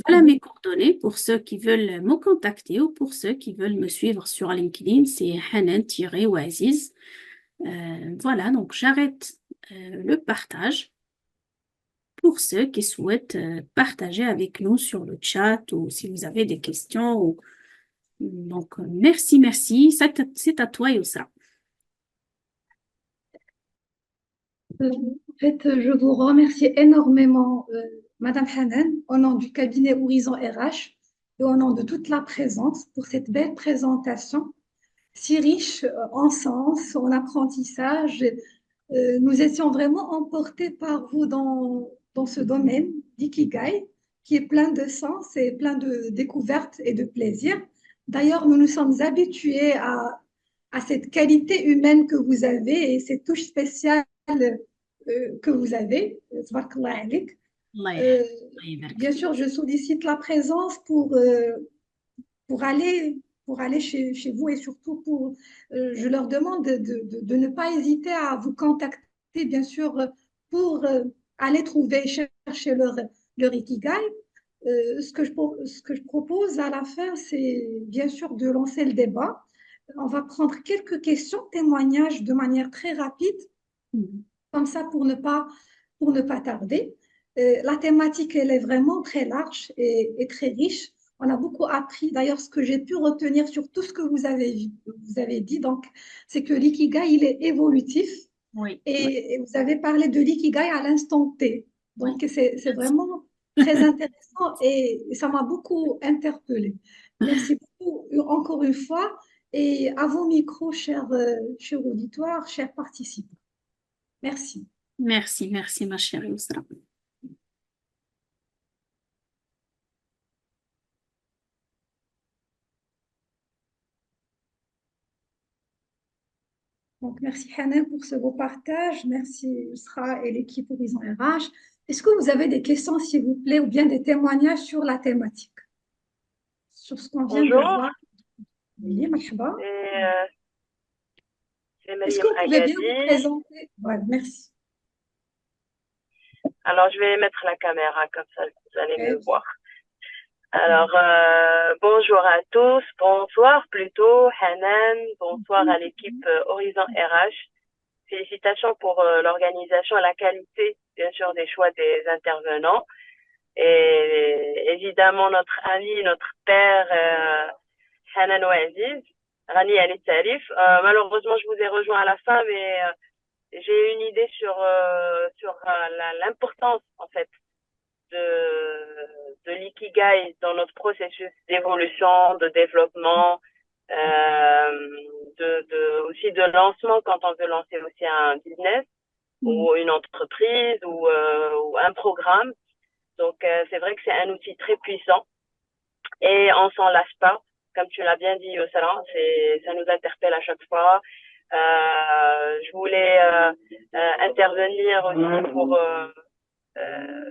Voilà mes coordonnées pour ceux qui veulent me contacter ou pour ceux qui veulent me suivre sur LinkedIn, c'est Hanan-Ouaziz. Voilà, donc j'arrête le partage pour ceux qui souhaitent partager avec nous sur le chat ou si vous avez des questions. Donc, merci. C'est à toi, Yousra. En fait, je vous remercie énormément, Madame Hanan, au nom du cabinet Horizon RH et au nom de toute la présence pour cette belle présentation, si riche en sens, en apprentissage. Nous étions vraiment emportés par vous dans ce domaine d'Ikigai, qui est plein de sens et plein de découvertes et de plaisir. D'ailleurs, nous nous sommes habitués à cette qualité humaine que vous avez et cette touche spéciale que vous avez. Tabarakallah alik. Euh, Bien sûr, je sollicite la présence pour aller, pour aller chez vous et surtout je leur demande de ne pas hésiter à vous contacter, bien sûr, pour aller trouver, chercher leur ikigai. Ce que je propose à la fin, c'est bien sûr de lancer le débat. On va prendre quelques questions, témoignages de manière très rapide, comme ça pour ne pas tarder. La thématique, elle est vraiment très large et très riche. On a beaucoup appris. D'ailleurs, ce que j'ai pu retenir sur tout ce que vous avez dit, donc, c'est que l'ikigai, il est évolutif. Oui. Et vous avez parlé de l'ikigai à l'instant T. Donc, c'est vraiment très intéressant et ça m'a beaucoup interpellée. Merci beaucoup encore une fois. Et à vos micros, chers auditoires, chers participants. Merci. Merci, ma chère Yousra. Donc, merci Hanan pour ce beau partage. Merci Yousra et l'équipe Horizon RH. Est-ce que vous avez des questions, s'il vous plaît, ou bien des témoignages sur la thématique, sur ce qu'on vient de Bonjour, voir? Oui, marhaba. c'est Est-ce Mariam que vous pouvez bien vous Agadi. présenter? Voilà, merci. Alors, je vais mettre la caméra, comme ça vous allez me Ok. voir. Alors, bonjour à tous, bonsoir plutôt, Hanan, bonsoir à l'équipe Horizon RH. Félicitations pour l'organisation et la qualité, bien sûr, des choix des intervenants. Et évidemment, notre ami, notre père, Hanan Ouaziz, Rani Ali Tarif. Malheureusement, je vous ai rejoint à la fin, mais j'ai une idée sur l'importance, en fait, de l'ikigai dans notre processus d'évolution, de développement, aussi de lancement quand on veut lancer aussi un business ou une entreprise ou un programme. Donc, c'est vrai que c'est un outil très puissant et on s'en lasse pas. Comme tu l'as bien dit, Yossala, ça nous interpelle à chaque fois. Je voulais intervenir aussi pour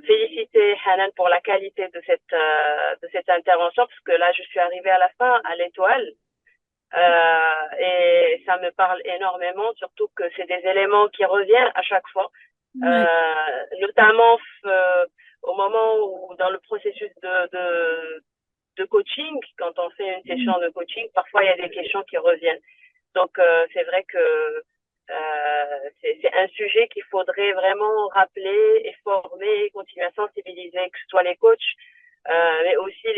féliciter Hanan pour la qualité de cette intervention, parce que là, je suis arrivée à la fin, à l'étoile, et ça me parle énormément, surtout que c'est des éléments qui reviennent à chaque fois, notamment au moment où, dans le processus de coaching, quand on fait une session de coaching, parfois il y a des questions qui reviennent. Donc, c'est vrai que c'est un sujet qu'il faudrait vraiment rappeler et former, continuer à sensibiliser, que ce soit les coachs, mais aussi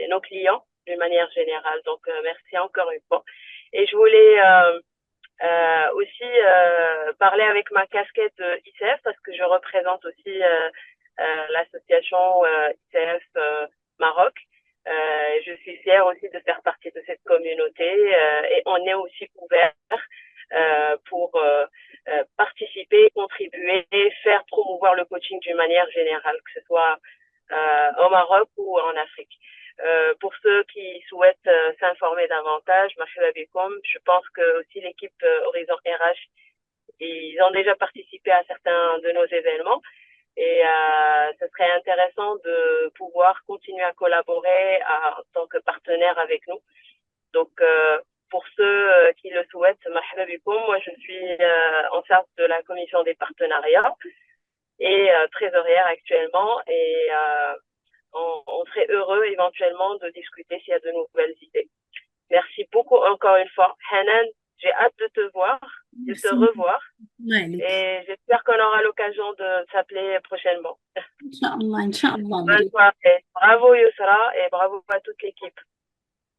nos clients d'une manière générale. Donc, merci encore une fois. Et je voulais aussi parler avec ma casquette ICF, parce que je représente aussi l'association ICF Maroc. Je suis fière aussi de faire partie de cette communauté et on est aussi ouvert pour participer, contribuer, faire promouvoir le coaching d'une manière générale, que ce soit au Maroc ou en Afrique. Pour ceux qui souhaitent s'informer davantage, je pense que aussi l'équipe Horizon RH, ils ont déjà participé à certains de nos événements. Et ce serait intéressant de pouvoir continuer à collaborer en tant que partenaire avec nous. Donc, pour ceux qui le souhaitent, moi je suis en charge de la commission des partenariats et trésorière actuellement. Et on serait heureux éventuellement de discuter s'il y a de nouvelles idées. Merci beaucoup encore une fois. Hanan, j'ai hâte de te voir, de te revoir. Et j'espère qu'on aura l'occasion de s'appeler prochainement. Inch'Allah. Bonne soirée. Bravo Yousra et bravo à toute l'équipe.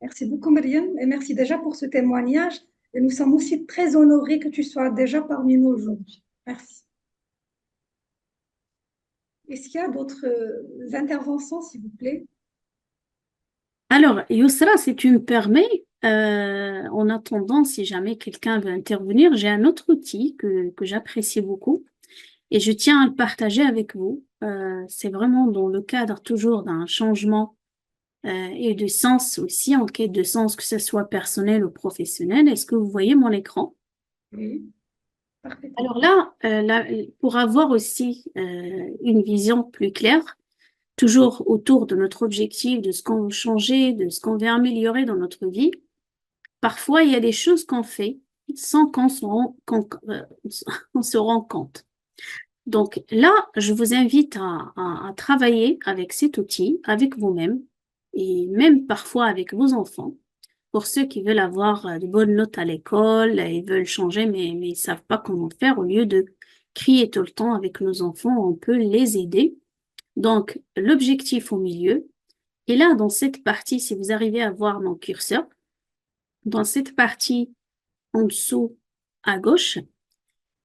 Merci beaucoup, Myriam, et merci déjà pour ce témoignage. Et nous sommes aussi très honorés que tu sois déjà parmi nous aujourd'hui. Merci. Est-ce qu'il y a d'autres interventions, s'il vous plaît? Alors, Yousra, si tu me permets, en attendant, si jamais quelqu'un veut intervenir, j'ai un autre outil que j'apprécie beaucoup et je tiens à le partager avec vous. C'est vraiment dans le cadre toujours d'un changement et de sens aussi, en quête de sens, que ce soit personnel ou professionnel. Est-ce que vous voyez mon écran? Oui, parfait. Alors là, pour avoir aussi une vision plus claire, toujours autour de notre objectif, de ce qu'on veut changer, de ce qu'on veut améliorer dans notre vie, parfois il y a des choses qu'on fait sans qu'on se rend compte. Donc là, je vous invite à travailler avec cet outil, avec vous-même, et même parfois avec vos enfants. Pour ceux qui veulent avoir de bonnes notes à l'école, ils veulent changer, mais ils ne savent pas comment faire, au lieu de crier tout le temps avec nos enfants, on peut les aider. Donc, l'objectif au milieu. Et là, dans cette partie, si vous arrivez à voir mon curseur, dans cette partie en dessous à gauche,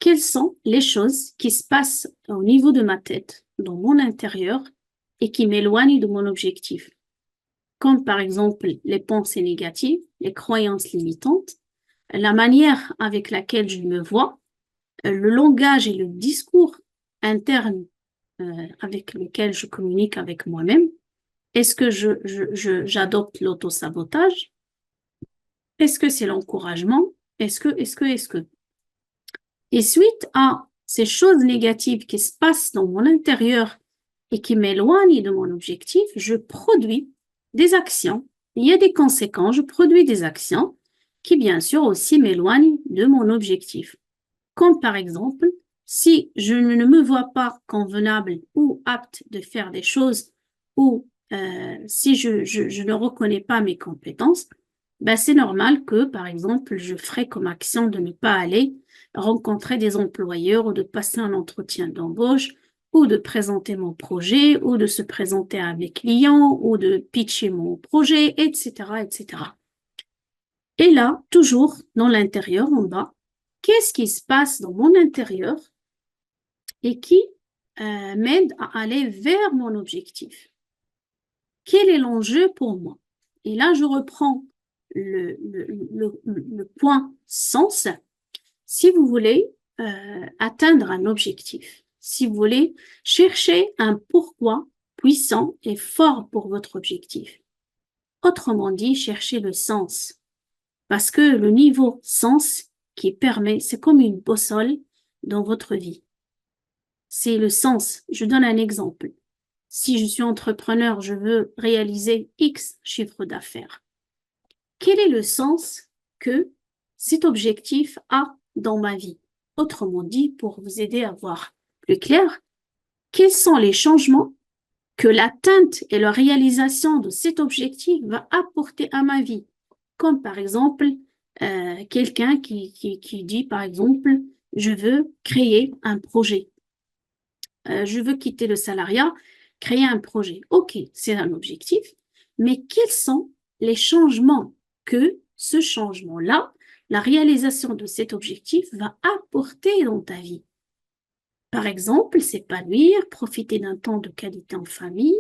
quelles sont les choses qui se passent au niveau de ma tête, dans mon intérieur, et qui m'éloignent de mon objectif? Comme par exemple les pensées négatives, les croyances limitantes, la manière avec laquelle je me vois, le langage et le discours interne avec lequel je communique avec moi-même. Est-ce que j'adopte l'auto-sabotage? Est-ce que c'est l'encouragement? Est-ce que? Et suite à ces choses négatives qui se passent dans mon intérieur et qui m'éloignent de mon objectif, je produis des actions. Il y a des conséquences, je produis des actions qui, bien sûr, aussi m'éloignent de mon objectif. Comme par exemple, si je ne me vois pas convenable ou apte de faire des choses, ou si je ne reconnais pas mes compétences, ben c'est normal que, par exemple, je ferai comme action de ne pas aller rencontrer des employeurs ou de passer un entretien d'embauche ou de présenter mon projet, ou de se présenter à mes clients, ou de pitcher mon projet, etc., etc. Et là, toujours dans l'intérieur, en bas, qu'est-ce qui se passe dans mon intérieur et qui m'aide à aller vers mon objectif? Quel est l'enjeu pour moi? Et là, je reprends le point sens. Si vous voulez atteindre un objectif, si vous voulez chercher un pourquoi puissant et fort pour votre objectif, autrement dit, cherchez le sens. Parce que le niveau sens qui permet, c'est comme une boussole dans votre vie. C'est le sens. Je donne un exemple. Si je suis entrepreneur, je veux réaliser X chiffre d'affaires. Quel est le sens que cet objectif a dans ma vie? Autrement dit, pour vous aider à voir plus clair, quels sont les changements que l'atteinte et la réalisation de cet objectif va apporter à ma vie? Comme par exemple, quelqu'un qui dit, par exemple, je veux créer un projet. Je veux quitter le salariat, créer un projet. OK, c'est un objectif, mais quels sont les changements que ce changement-là, la réalisation de cet objectif va apporter dans ta vie? Par exemple, s'épanouir, profiter d'un temps de qualité en famille,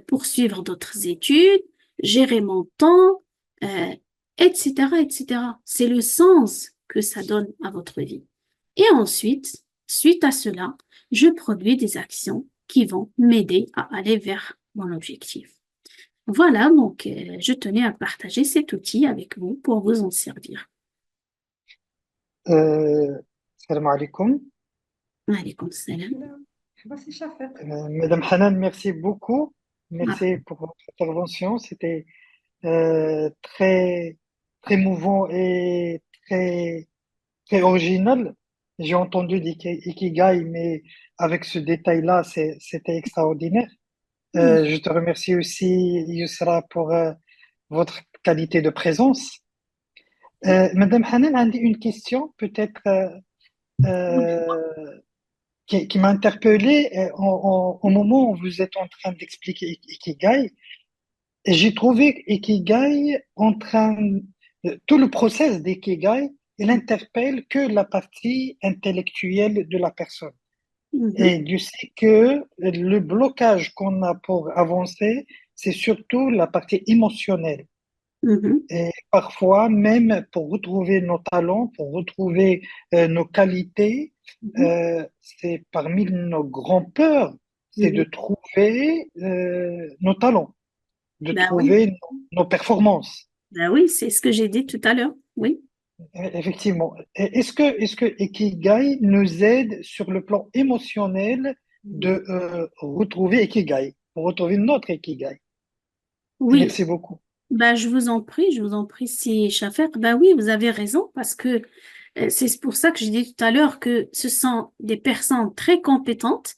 poursuivre d'autres études, gérer mon temps, etc., etc. C'est le sens que ça donne à votre vie. Et ensuite, suite à cela, je produis des actions qui vont m'aider à aller vers mon objectif. Voilà, donc je tenais à partager cet outil avec vous pour vous en servir. Salam alaikum. Alaykoum salam. Voici Shafet. Madame Hanan, merci beaucoup. Ah, Merci pour votre intervention. C'était très, très mouvant et très, très original. J'ai entendu Ikigai, mais avec ce détail-là, c'était extraordinaire. oui. Je te remercie aussi, Yousra, pour votre qualité de présence. Madame Hanan, j'ai une question peut-être euh, qui m'a interpellé au moment où vous êtes en train d'expliquer Ikigai. Et j'ai trouvé Ikigai tout le process d'Ikigai, il interpelle que la partie intellectuelle de la personne. Mhm, Et Dieu sait que le blocage qu'on a pour avancer, c'est surtout la partie émotionnelle. mhm, Et parfois, même pour retrouver nos talents, pour retrouver nos qualités, mhm, c'est parmi nos grands peurs, c'est de mhm. trouver nos talents, de Ben oui, trouver nos performances. ben oui, c'est ce que j'ai dit tout à l'heure. Oui. Effectivement. Et est-ce que Ikigai nous aide sur le plan émotionnel de retrouver Ikigai, pour retrouver notre Ikigai? Oui, Merci beaucoup. ben je vous en prie, si Chafer. Ben oui, vous avez raison, parce que c'est pour ça que j'ai dit tout à l'heure que ce sont des personnes très compétentes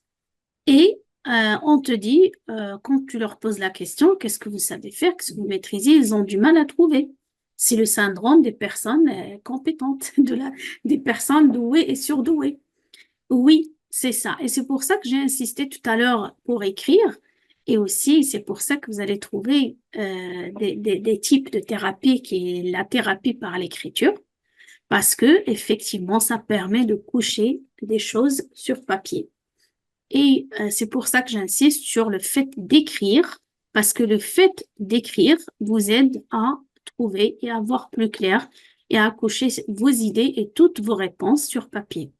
et on te dit, quand tu leur poses la question, qu'est-ce que vous savez faire, qu'est-ce que vous maîtrisez, ils ont du mal à trouver. C'est le syndrome des personnes compétentes, des personnes douées et surdouées. Oui, c'est ça. Et c'est pour ça que j'ai insisté tout à l'heure pour écrire. Et aussi, c'est pour ça que vous allez trouver des types de thérapie qui est la thérapie par l'écriture, parce que effectivement, ça permet de coucher des choses sur papier. Et c'est pour ça que j'insiste sur le fait d'écrire, parce que le fait d'écrire vous aide à trouver et à voir plus clair et à coucher vos idées et toutes vos réponses sur papier.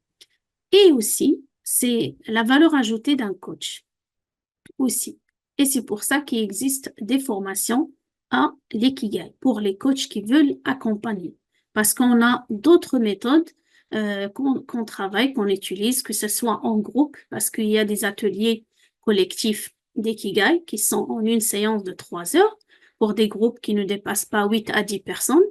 Et aussi, c'est la valeur ajoutée d'un coach aussi. Et c'est pour ça qu'il existe des formations à l'ikigai pour les coachs qui veulent accompagner. Parce qu'on a d'autres méthodes qu'on travaille, qu'on utilise, que ce soit en groupe, parce qu'il y a des ateliers collectifs d'ikigai qui sont en une séance de 3 heures pour des groupes qui ne dépassent pas 8 à 10 personnes.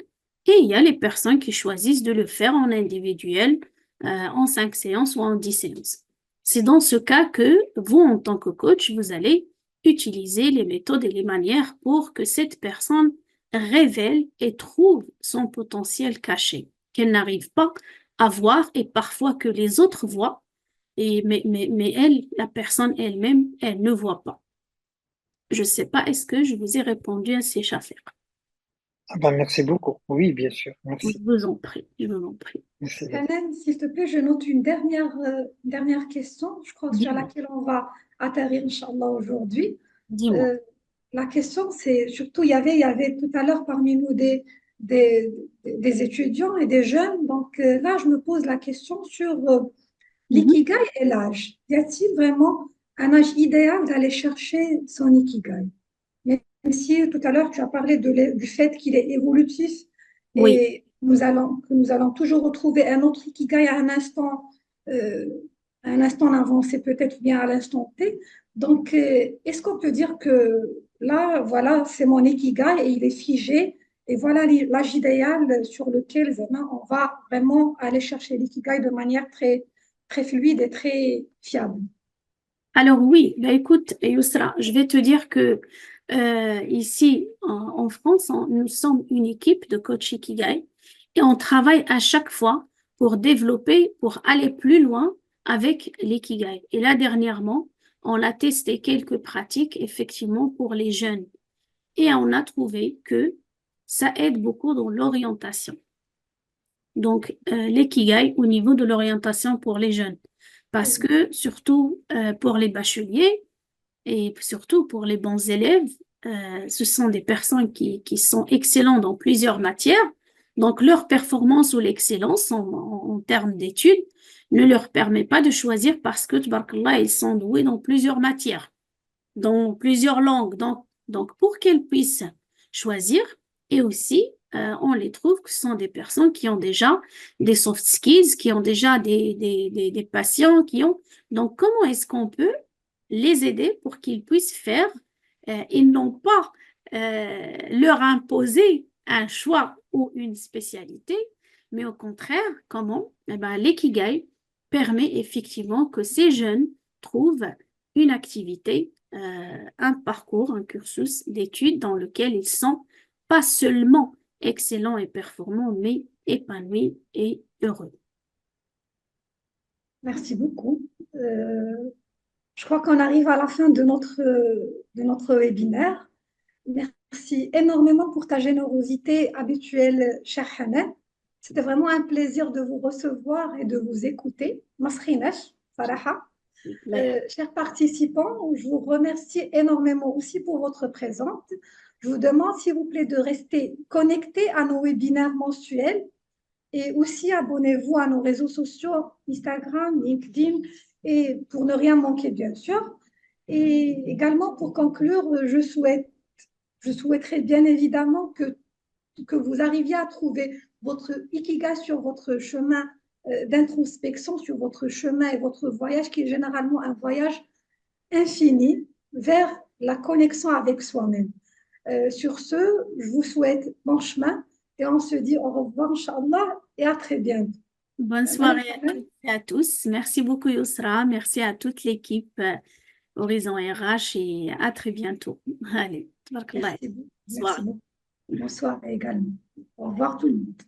Et il y a les personnes qui choisissent de le faire en individuel, en 5 séances ou en 10 séances. C'est dans ce cas que vous, en tant que coach, vous allez utiliser les méthodes et les manières pour que cette personne révèle et trouve son potentiel caché, qu'elle n'arrive pas à voir et parfois que les autres voient, Mais elle, la personne elle-même, elle ne voit pas. Je ne sais pas, est-ce que je vous ai répondu à ces chapitres? Ah ben, merci beaucoup. Oui, bien sûr. Je Merci. vous en prie, je vous en prie. Merci. Hanan, s'il te plaît, je note une dernière question, je crois, sur Dis-moi, laquelle on va atterrir, Inch'Allah, aujourd'hui. dis-moi. Euh, la question, c'est surtout, il y avait tout à l'heure parmi nous des, des étudiants et des jeunes. Donc là, je me pose la question sur Mhm. l'ikigai et l'âge. Y a-t-il vraiment un âge idéal d'aller chercher son ikigai? Même si tout à l'heure, tu as parlé du fait qu'il est évolutif Oui. et que nous allons toujours retrouver un autre ikigai euh, à un instant avancé, peut-être bien à l'instant T. Donc, est-ce qu'on peut dire que là, voilà, c'est mon ikigai et il est figé et voilà l'âge idéal sur lequel vraiment, on va vraiment aller chercher l'ikigai de manière très, très fluide et très fiable. Alors oui, bah écoute, Yousra, je vais te dire que ici en France, nous sommes une équipe de coach Ikigai et on travaille à chaque fois pour développer, pour aller plus loin avec l'Ikigai. Et là, dernièrement, on a testé quelques pratiques effectivement pour les jeunes et on a trouvé que ça aide beaucoup dans l'orientation. Donc, l'ikigai au niveau de l'orientation pour les jeunes. Parce que surtout pour les bacheliers, et surtout pour les bons élèves, ce sont des personnes qui sont excellentes dans plusieurs matières. Donc, leur performance ou l'excellence en termes d'études ne leur permet pas de choisir parce que, tabarakallah, ils sont doués dans plusieurs matières, dans plusieurs langues. Donc pour qu'elles puissent choisir, et aussi, on les trouve que ce sont des personnes qui ont déjà des soft skills, qui ont déjà des patients, qui ont... Donc, comment est-ce qu'on peut les aider pour qu'ils puissent faire, ils n'ont pas leur imposer un choix ou une spécialité, mais au contraire, comment? Eh ben, l'ikigai permet effectivement que ces jeunes trouvent une activité, un parcours, un cursus d'études dans lequel ils sont pas seulement excellents et performants, mais épanouis et heureux. Merci beaucoup. Je crois qu'on arrive à la fin de notre webinaire. Merci énormément pour ta générosité habituelle, cher Hanan. C'était vraiment un plaisir de vous recevoir et de vous écouter. Masrinash, Faraha. Chers participants, je vous remercie énormément aussi pour votre présence. Je vous demande, s'il vous plaît, de rester connectés à nos webinaires mensuels et aussi abonnez-vous à nos réseaux sociaux, Instagram, LinkedIn, et pour ne rien manquer, bien sûr. Et également, pour conclure, je souhaiterais bien évidemment que vous arriviez à trouver votre ikigai sur votre chemin d'introspection, sur votre chemin et votre voyage, qui est généralement un voyage infini vers la connexion avec soi-même. Sur ce, je vous souhaite bon chemin et on se dit au revoir, Inch'Allah, et à très bientôt. Bonne Madame soirée à Hanan, toutes et à tous. Merci beaucoup, Yousra. Merci à toute l'équipe Horizon RH et à très bientôt. Allez, tabarakallah. merci beaucoup. Bonsoir. Merci beaucoup. Bonsoir également. Au revoir tout le monde.